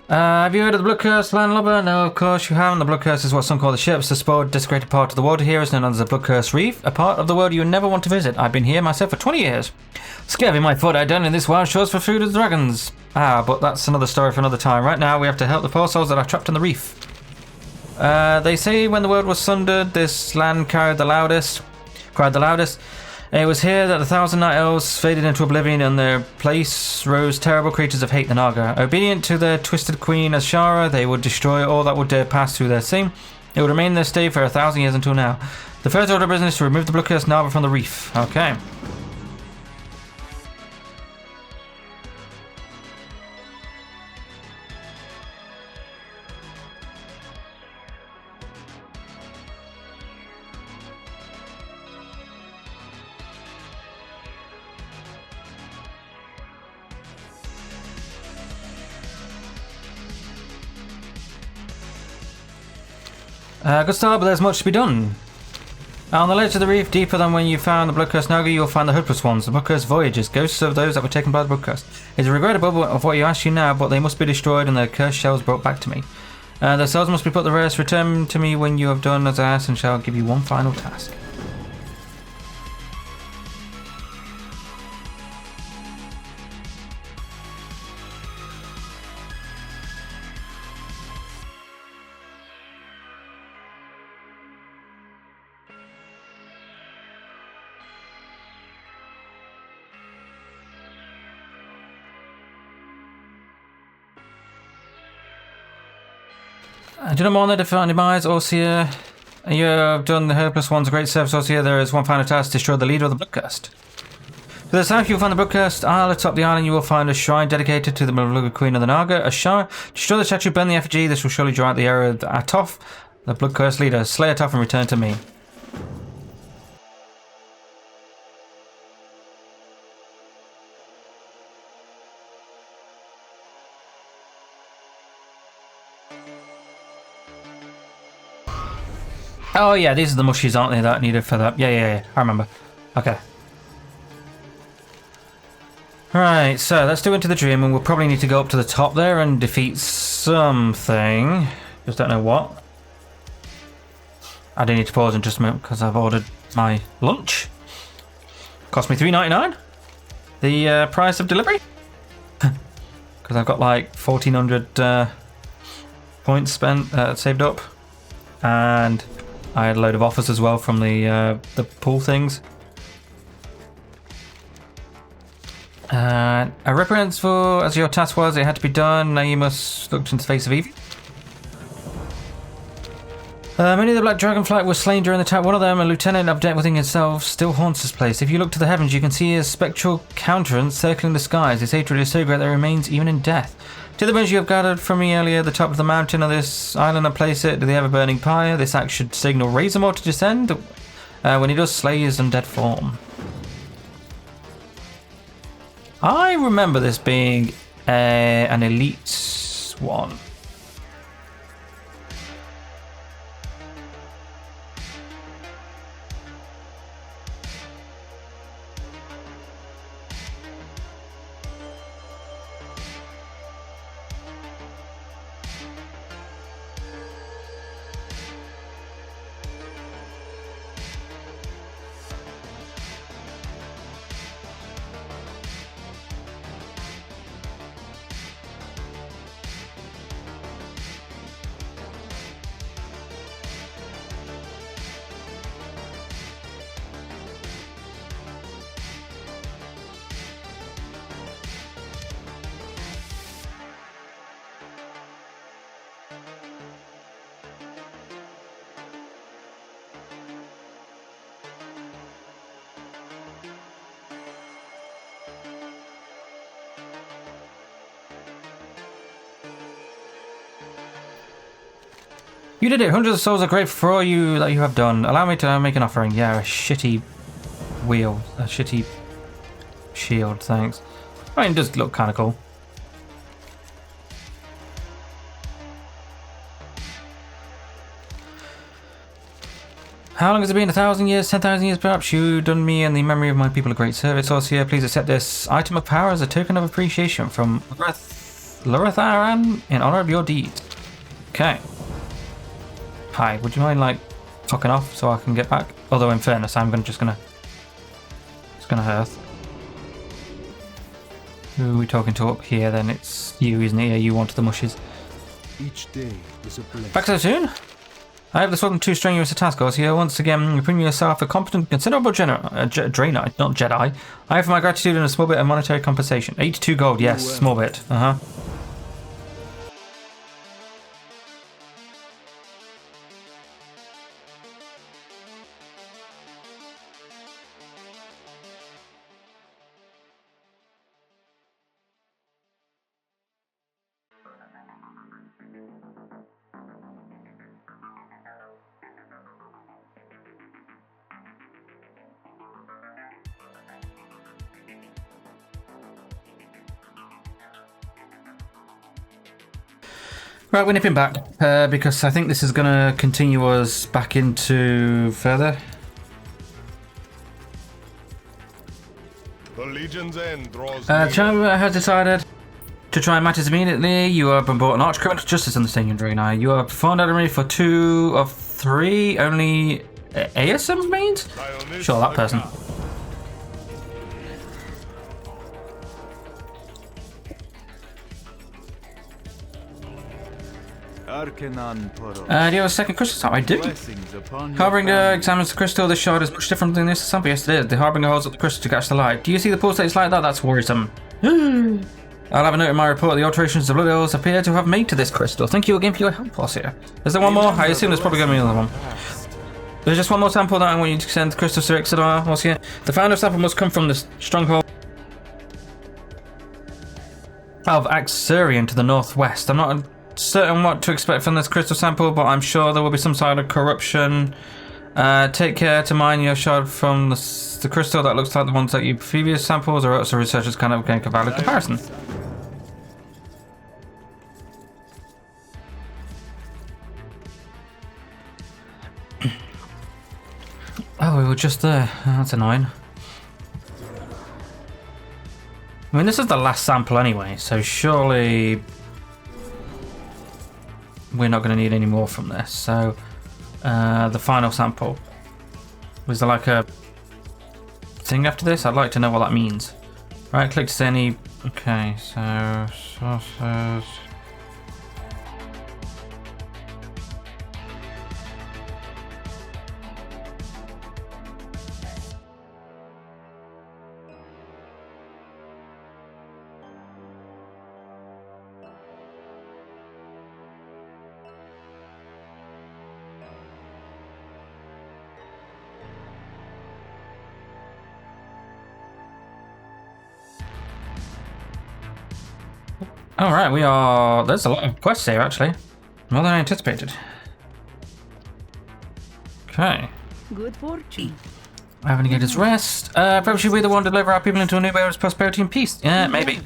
Have you heard of the Blood Curse, landlubber? No, of course you haven't. The Blood Curse is what some call the ships. The spoiled, desecrated part of the water here is known as the Blood Curse Reef, a part of the world you would never want to visit. I've been here myself for 20 years. Scurvy my foot, I done in this wild shores for food of the dragons. Ah, but that's another story for another time. Right now, we have to help the poor souls that are trapped in the reef. They say when the world was sundered, this land cried the loudest. It was here that the 1,000 night elves faded into oblivion, and their place rose terrible creatures of hate, the Naga. Obedient to their twisted queen Azshara, they would destroy all that would dare pass through their seam. It would remain their stay for 1,000 years until now. The first order of business is to remove the Blood Curse Narva from the reef. Okay. Good start, but there's much to be done. On the ledge of the reef, deeper than when you found the Blood Curse Naga, you'll find the hopeless ones, the Blood Curse Voyagers, ghosts of those that were taken by the Blood Curse. It's regrettable of what you ask you now, but they must be destroyed and their cursed shells brought back to me. Their souls must be put to rest. Return to me when you have done as I asked, and shall give you one final task. I do not mourn the demise, Orsia. You have done the helpless ones a great service, Orsia. There is one final task: destroy the leader of the Blood Curse. To the south, you will find the Blood Curse Isle. Atop the island, you will find a shrine dedicated to the beloved Queen of the Naga. Azshara. Destroy the statue, burn the effigy. This will surely draw out the error of Atoth, the Blood Curse leader. Slay Atoth and return to me. Oh yeah, these are the mushies, aren't they, that needed for that? Yeah, I remember. Okay. Right, so let's do Into the Dream, and we'll probably need to go up to the top there and defeat something. Just don't know what. I do need to pause in just a minute because I've ordered my lunch. Cost me $3.99. The price of delivery. Because I've got like 1,400 points spent, saved up, and I had a load of offers as well from the pool things. A reprimand for, as your task was, it had to be done. Now you must look into the face of evil. Many of the Black Dragonflight were slain during the attack. One of them, a lieutenant of death within himself, still haunts this place. If you look to the heavens, you can see his spectral countenance circling the skies. His hatred is so great that it remains even in death. To the bones you have gathered from me earlier, the top of the mountain of this island, and place it to the ever-burning pyre. This act should signal Razormaw to descend when he does slay his undead form. I remember this being an elite one. You did it! Hundreds of souls are grateful for all you that you have done. Allow me to make an offering. Yeah, a shitty wheel. A shitty shield, thanks. I mean, it does look kind of cool. How long has it been? 1,000 years? 10,000 years perhaps? You've done me and the memory of my people a great service. Also here, please accept this item of power as a token of appreciation from Loretharan in honor of your deeds. Okay. Hi, would you mind like fucking off so I can get back? Although in fairness, it's gonna hurt. Who are we talking to up here then? It's you, isn't it? Yeah, you wanted the mushes. Each day is a blessing. Back so soon? I have this wasn't too strenuous a task, also here. Once again, you bring yourself a competent, considerable Draenei, not Jedi. I have my gratitude and a small bit of monetary compensation. 82 gold, yes, small bit. Right, we're nipping back because I think this is going to continue us back into further. The Legion's end draws Chamber has decided to try matters immediately. You have been brought an arch criminal to justice on the stadium, Draenei. You are performed enemy for 2 of 3. Only ASM means? Sure, that person. Do you have a second crystal sample? I do. Harbinger examines the crystal. This shard is much different than this sample. Yes, it is. The Harbinger holds up the crystal to catch the light. Do you see the pulsates like that? That's worrisome. I'll have a note in my report. The alterations the blood elves appear to have made to this crystal. Thank you again for your help, Ossia. Is there one more? I assume there's probably going to be another one. There's just one more sample that I want you to send to Crystal to Ixodar, Ossia. The final sample must come from the stronghold of Axurian to the northwest. I'm not certain what to expect from this crystal sample, but I'm sure there will be some sort of corruption. Take care to mine your shard from the crystal that looks like the ones that you previous samples, or else the researchers kind of make a valid comparison. were just there. Oh, that's annoying. I mean, this is the last sample anyway, so surely we're not going to need any more from this. So, the final sample. Was there like a thing after this? I'd like to know what that means. Right, click to say any... Okay, so... Sources... Alright, we are... There's a lot of quests here, actually. More than I anticipated. Okay. Good fortune. Navigator's Rest. Perhaps we the one to deliver our people into a new era of prosperity and peace. Yeah, maybe.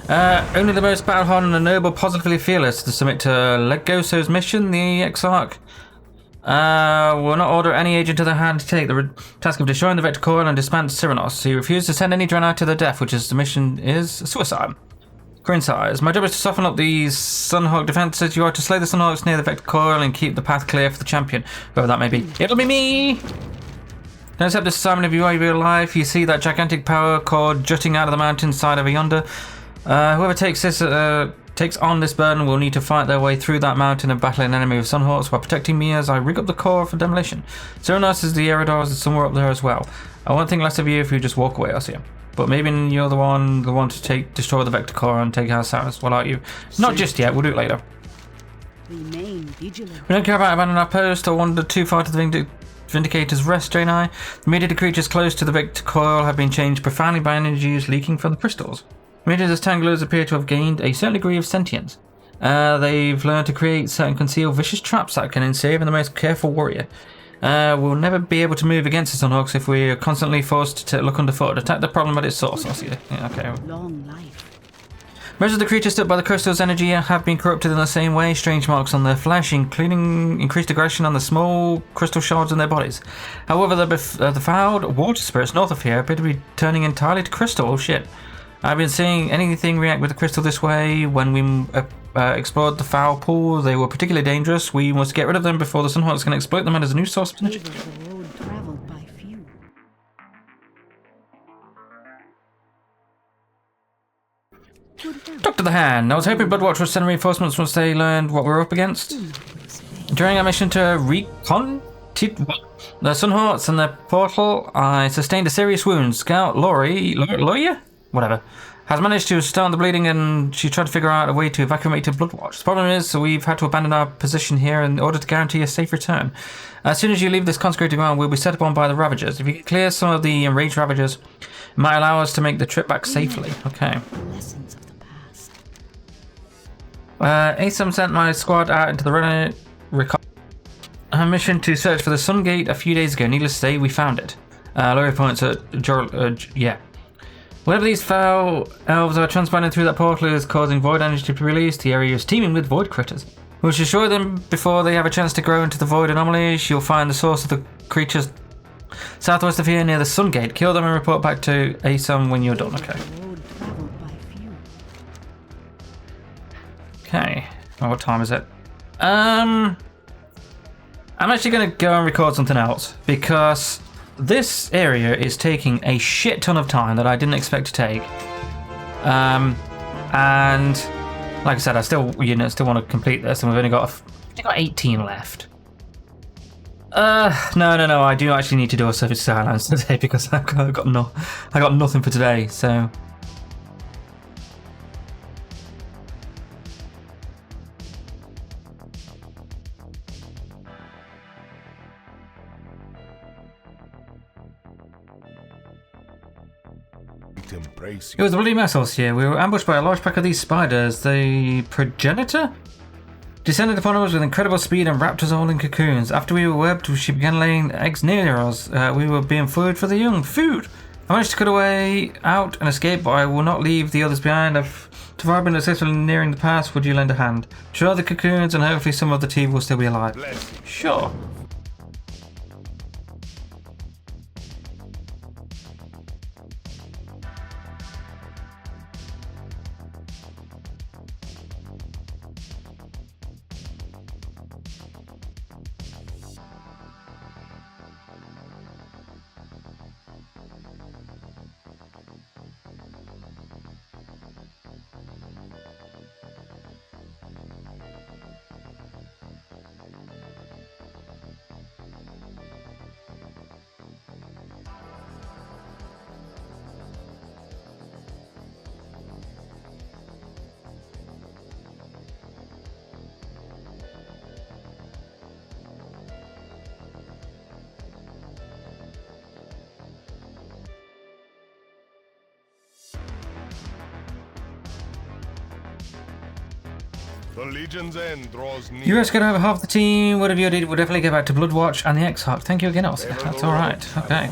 Only the most battle-hardened and noble positively fearless to submit to Legoso's mission, the Exarch. Will not order any agent to the hand to take the task of destroying the Vector Coil and disband Cyranos. He refused to send any Draenei to their death, which is the mission is suicide. Grinsize. My job is to soften up these Sunhawk defenses. You are to slay the Sunhawks near the Vector Coil and keep the path clear for the champion, whoever that may be. It'll be me! Don't accept this assignment if you are real life. You see that gigantic power cord jutting out of the mountain side over yonder. Whoever takes on this burden will need to fight their way through that mountain and battle an enemy with Sunhawks while protecting me as I rig up the core for demolition. Cyranos is the Eridors is somewhere up there as well. I won't think less of you if you just walk away, I'll see you. But maybe you're the one to destroy the Vector Core and take out Samus. What are you? Not just yet, we'll do it later. Remain vigilant. We don't care about abandoning our post or wander too far to the Vindicator's Rest, Draenei. Immediately creatures close to the Vector Coil have been changed profoundly by energies leaking from the crystals. Immediately as Tanglers appear to have gained a certain degree of sentience. They've learned to create certain concealed vicious traps that can ensnare even the most careful warrior. We'll never be able to move against the Sunhawks if we are constantly forced to look underfoot. Attack the problem at its source. I'll see you. Yeah, okay. Long life. Most of the creatures stood by the crystal's energy have been corrupted in the same way. Strange marks on their flesh, including increased aggression on the small crystal shards in their bodies. However, the fouled water spirits north of here appear to be turning entirely to crystal. Oh shit. I've been seeing anything react with the crystal this way. When we explored the foul pool, they were particularly dangerous. We must get rid of them before the Sunhawks can exploit them as a new source of energy. The road traveled by few. Talk to the hand. I was hoping Bloodwatch would send reinforcements once they learned what we're up against. During our mission to recon the Sunhawks and their portal, I sustained a serious wound. Scout Lawyer? Whatever. Has managed to start the bleeding and she tried to figure out a way to evacuate to Bloodwatch. The problem is we've had to abandon our position here in order to guarantee a safe return. As soon as you leave this consecrated ground, we'll be set upon by the Ravagers. If you can clear some of the enraged Ravagers, it might allow us to make the trip back safely. Okay. Lessons of the past. Asam sent my squad out into the mission to search for the Sun Gate a few days ago. Needless to say, we found it. Laurie points at yeah. Whatever these foul elves are transpiring through that portal is causing void energy to be released. The area is teeming with void critters. We'll destroy them before they have a chance to grow into the void anomalies. You'll find the source of the creatures southwest of here near the Sun Gate. Kill them and report back to Asam when you're done. Okay. The road traveled by few. Okay. Well, what time is it? I'm actually going to go and record something else because this area is taking a shit ton of time that I didn't expect to take. And like I said, I still want to complete this, and we've only got 18 left. No, I do actually need to do a Surface Skylands today because I got nothing for today. So. It was a bloody mess last year. We were ambushed by a large pack of these spiders. The progenitor descended upon us with incredible speed and wrapped us all in cocoons. After we were webbed, she began laying eggs near us. We were being food for the young. Food! I managed to cut away out and escape, but I will not leave the others behind. If I've been successful in nearing the pass, would you lend a hand? Show the cocoons and hopefully some of the team will still be alive. Sure. The Legion's end draws near. You guys get over half the team. Whatever you did, we'll definitely get back to Bloodwatch and the X-Hawk. Thank you again, Elsa. That's alright. Okay.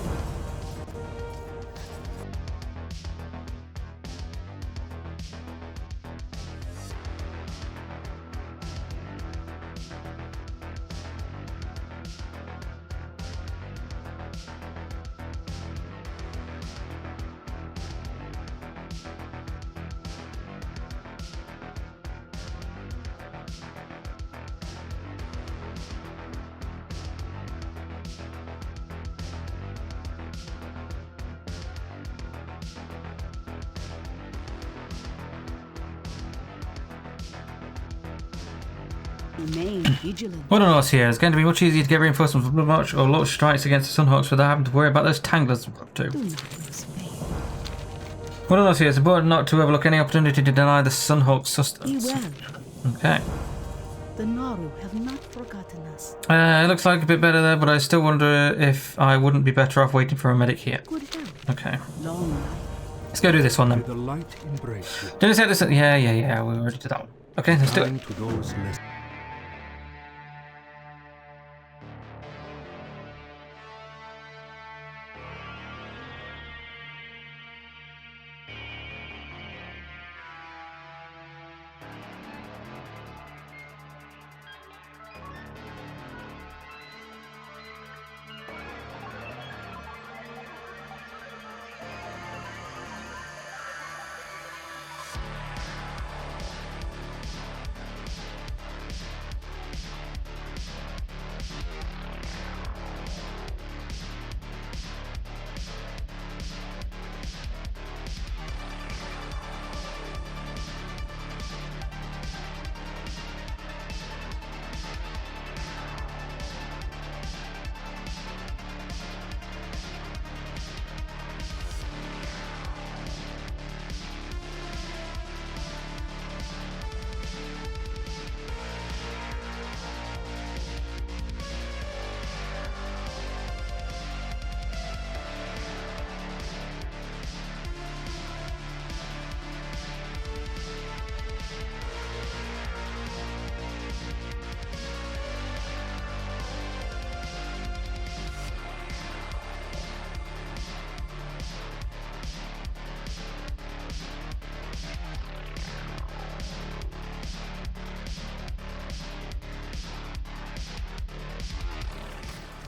Remain vigilant. What on else here? It's going to be much easier to get reinforcements for Bloodmarch or launch strikes against the Sunhawks without having to worry about those tanglers too. Do not lose faith. What on else here? It's important not to overlook any opportunity to deny the Sunhawks Be sustenance. well. Okay. The Naru have not forgotten us. It looks like a bit better there, but I still wonder if I wouldn't be better off waiting for a medic here. Good health. Okay. Long life. Let's go do this one then. May the light embrace you. Did I say this? Yeah. We already did that one. Okay, let's do it. Kind to those less.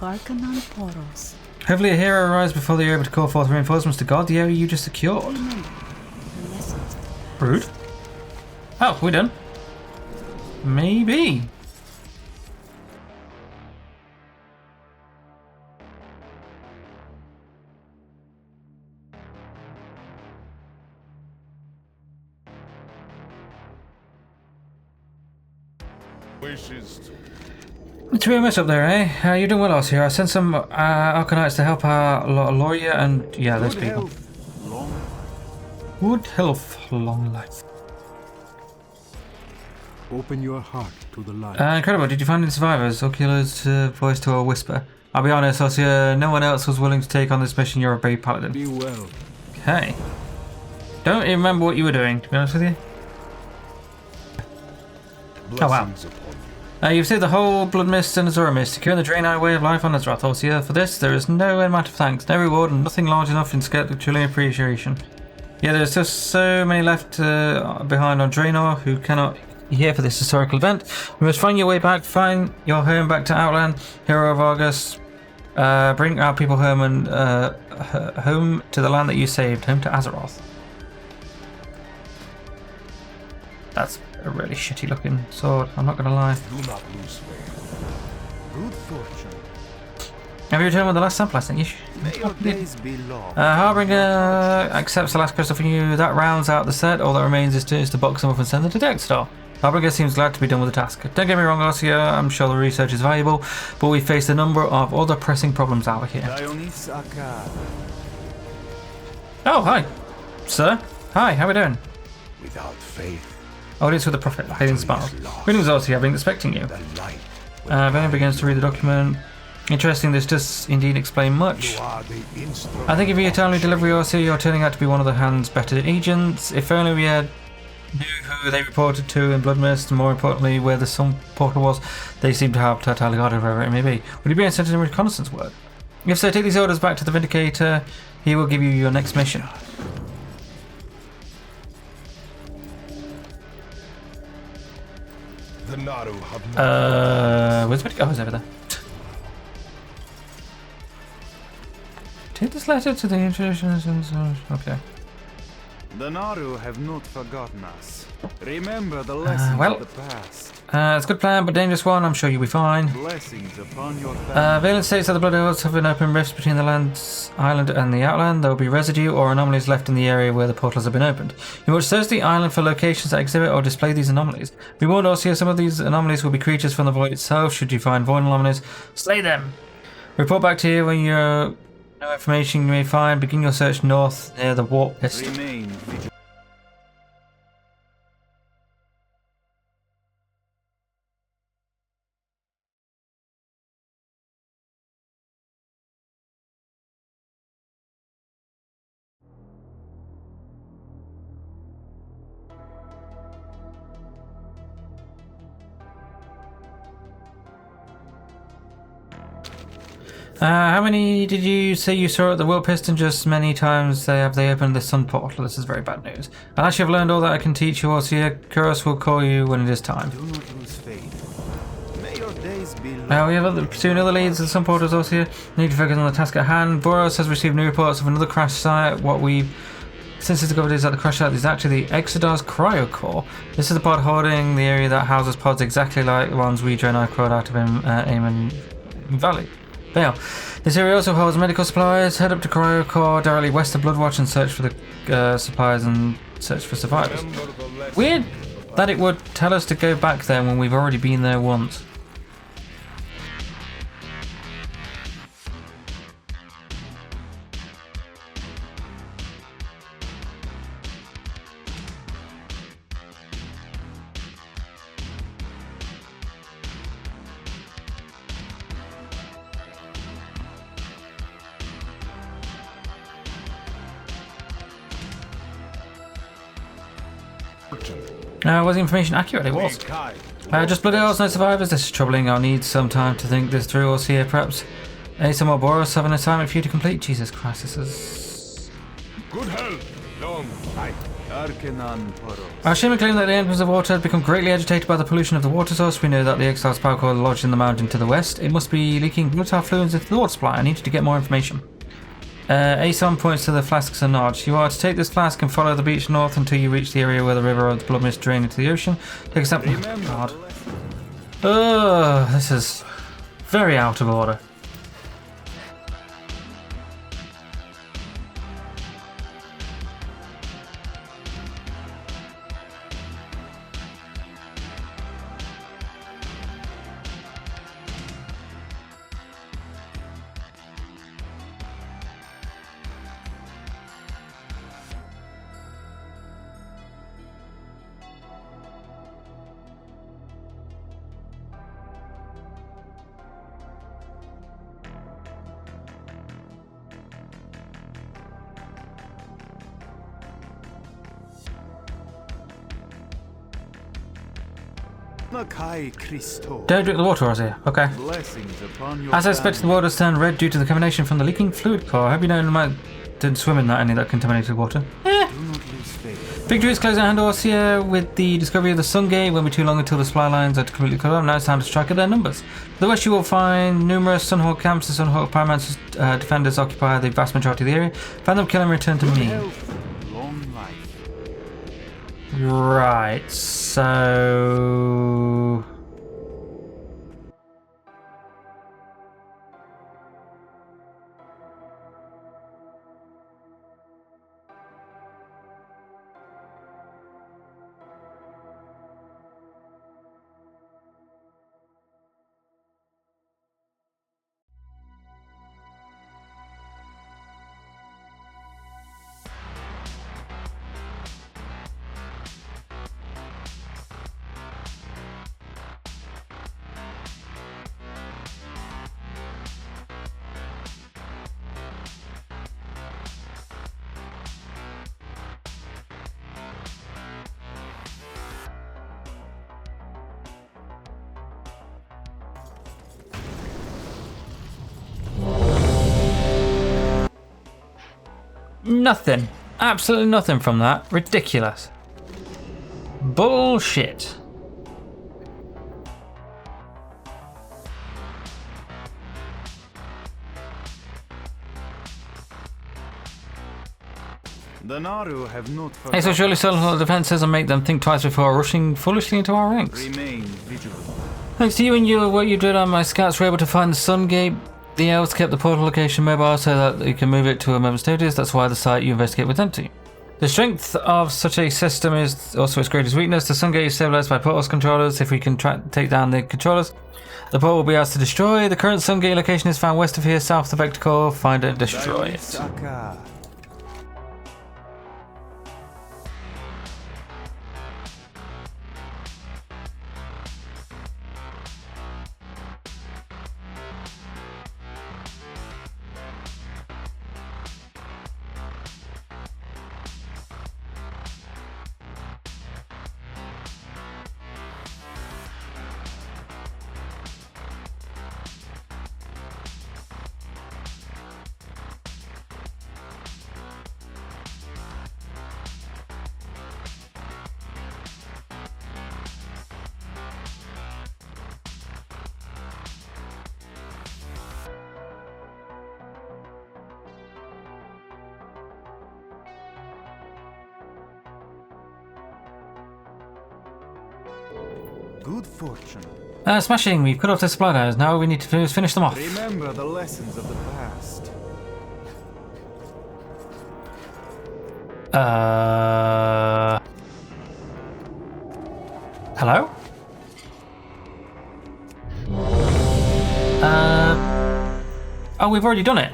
Arcanon Poros. Hopefully a hero arrives before they're able to call forth reinforcements to guard the area you just secured. Remember the lessons. Rude. Oh, we're done. Maybe. Wishes to. It's a real mess up there, eh? You're doing well, Oz here. I sent some Arcanites to help our lawyer and... yeah, those Good people. health, long. Good health, long life. Open your heart to the light. Incredible. Did you find any survivors? Oculus voice to a whisper. I'll be honest, Ossia, no one else was willing to take on this mission. You're a brave paladin. Be well. Okay. Don't even remember what you were doing, to be honest with you. Oh, wow. Blessings upon you. You've saved the whole Bloodmyst and Azeroth, securing the Draenei way of life on Azeroth. Ossia, for this, there is no amount of thanks, no reward, and nothing large enough in scale to truly appreciation. Yeah, there's just so many left behind on Draenei who cannot be here for this historical event. You must find your way back, find your home back to Outland, Hero of Argus. Bring our people home and home to the land that you saved, home to Azeroth. That's a really shitty looking sword, I'm not gonna lie. Do not lose faith. Good fortune. Have you returned with the last sample I sent you? May your days be long. Harbinger accepts the last crystal from you. That rounds out the set. All that remains is to box them up and send them to Dexter. Harbinger seems glad to be done with the task. Don't get me wrong, Ossia, I'm sure the research is valuable, but we face a number of other pressing problems out here. Oh, hi, sir. Hi, how are we doing? Without faith, Audience with the Prophet, Hayden Sparrow. Greetings, Ossia, I've been expecting you. the light. Ben begins to read the document. Interesting, this does indeed explain much. You are the instrument. I think if you timely delivery, Ossia, you're turning out to be one of the hand's better agents. If only we had knew who they reported to in Bloodmyst, and more importantly, where the sun portal was. They seem to have totally got it, wherever it may be. Would you be interested in reconnaissance work? If so, take these orders back to the Vindicator. He will give you your next mission. The Naru have not where's it? Oh, it's over there. Take this letter to the introductions and so. Okay. The Naru have not forgotten us. Remember the lessons well. of the past. It's a good plan, but dangerous one. I'm sure you'll be fine. Blessings upon your family. Valen states that the Blood Elves have an open rift between the island and the outland. There will be residue or anomalies left in the area where the portals have been opened. You must search the island for locations that exhibit or display these anomalies. Be warned also, some of these anomalies will be creatures from the void itself. Should you find void anomalies, slay them. Report back to you when you know information you may find. Begin your search north near the Warcraft. Remain vigilant. How many did you say you saw at the World Piston? Just many times have they opened the Sun Portal. This is very bad news. Unless you've learned all that I can teach you, Orsia, Kuros will call you when it is time. Do not lose faith. May your days be We have pursuing other leads at the Sun Portals, Orsia. Need to focus on the task at hand. Boros has received new reports of another crash site. What we've since discovered is that the crash site is actually the Exodar's Cryo Core. This is the pod holding the area that houses pods exactly like the ones we Draenei crawled out of Amon Valley. Vale. This area also holds medical supplies. Head up to Cryo Core directly west of Bloodwatch and search for the supplies and search for survivors. Weird that it would tell us to go back there when we've already been there once. Was the information accurate? It was. Just Blood Elves, no survivors. This is troubling. I'll need some time to think this through. Or see here, perhaps. Some more Boros have an assignment for you to complete. Jesus Christ, this is. good health. Long life. Arcanon Poros. Our shaman claimed that the entrance of water had become greatly agitated by the pollution of the water source. We know that the Exile's power core lodged in the mountain to the west. It must be leaking volatile fluids into the water supply. I need you to get more information. Aeson points to the flasks and nods. You are to take this flask and follow the beach north until you reach the area where the river of the Bloodmyst drain into the ocean. Take a step. Oh, God. This is very out of order. Don't drink the water, Ozzy. Okay. As I expected, the water has turned red due to the contamination from the leaking fluid core. I hope you know I didn't swim in any of that contaminated water. Victory is closing at hand, Orsia. With the discovery of the Sun Gate, won't be too long until the supply lines are completely cut off. Now it's time to strike at their numbers. To the west, you will find numerous Sunhawk camps. The Sunhawk Pyromancer's defenders occupy the vast majority of the area. Find them, kill them, return to me. Right, so... nothing. Absolutely nothing from that. Ridiculous. Bullshit. The Naru have not Hey, forgotten. so surely selling all the defences and make them think twice before rushing foolishly into our ranks. Remain vigilant. Thanks to you and what you did on my scouts were able to find the Sun Gate. The elves kept the portal location mobile so that you can move it to a moment's notice. That's why the site you investigate was empty. The strength of such a system is also its greatest weakness. The Sun Gate is stabilized by portals controllers. If we can take down the controllers, the portal will be ours to destroy. The current Sun Gate location is found west of here, south of the Vector Core. Find it and destroy it. Saka. Good fortune. Smashing. We've cut off the supply lines. Now all we need to do is finish them off. Remember the lessons of the past. Hello? Oh, we've already done it.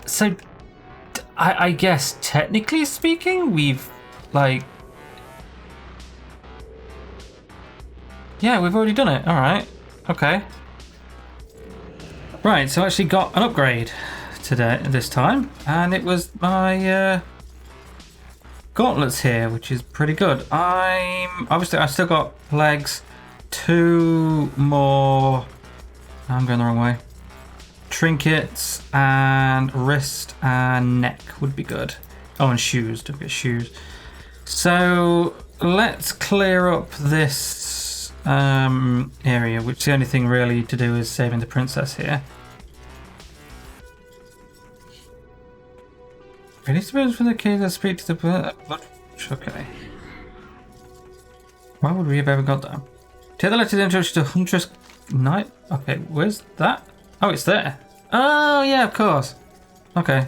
So, I guess technically speaking, we've like. Yeah, we've already done it. All right. Okay. Right. So I actually got an upgrade this time, and it was my gauntlets here, which is pretty good. I've still got legs. 2 more. I'm going the wrong way. Trinkets and wrist and neck would be good. Oh, and shoes. Don't forget shoes. So let's clear up this area, which the only thing really to do is saving the princess here. Release the birds from the cave and speak to the blood. Okay. Why would we have ever got that? Take the letter to the introduction to Huntress Knight. Okay, where's that? Oh, it's there. Oh, yeah, of course. Okay.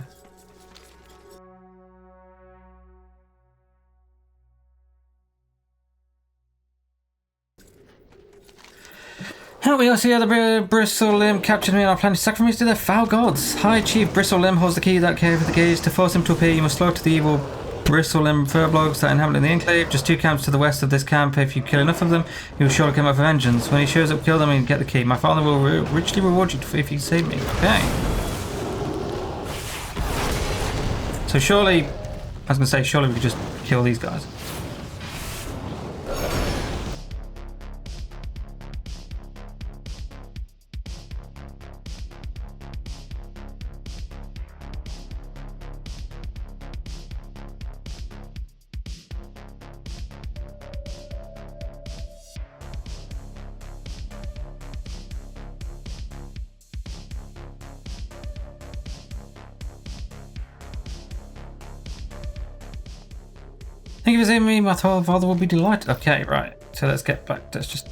Help me, I see the Bristle Limb captured me and are planning to sacrifice to their foul gods. High Chief Bristle Limb holds the key that cave with the gaze. To force him to appear, you must slaughter the evil Bristle Limb Furbolgs that inhabit the enclave. Just 2 camps to the west of this camp. If you kill enough of them, he will surely come up for vengeance. When he shows up, kill them and get the key. My father will richly reward you if you save me. Okay. So surely, I was going to say, surely we could just kill these guys. Thank you for saving me. My father will be delighted. Okay, right. So let's get back. Let's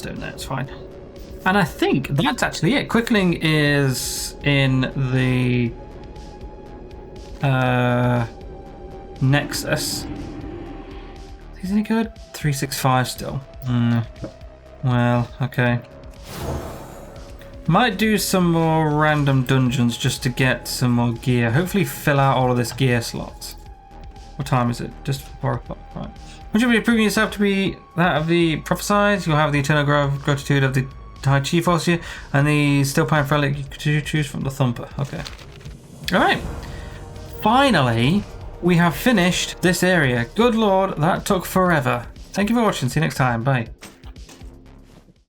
do it there. It's fine. And I think that's actually it. Quickling is in the Nexus. Is any good? 365 still. Well, okay. Might do some more random dungeons just to get some more gear. Hopefully fill out all of this gear slots. What time is it? Just 4 o'clock, right. Once you'll be proving yourself to be that of the prophesied, you'll have the eternal gratitude of the High Chief also, and the still pine relic you could choose from the Thumper. Okay. Alright. Finally, we have finished this area. Good lord, that took forever. Thank you for watching. See you next time. Bye.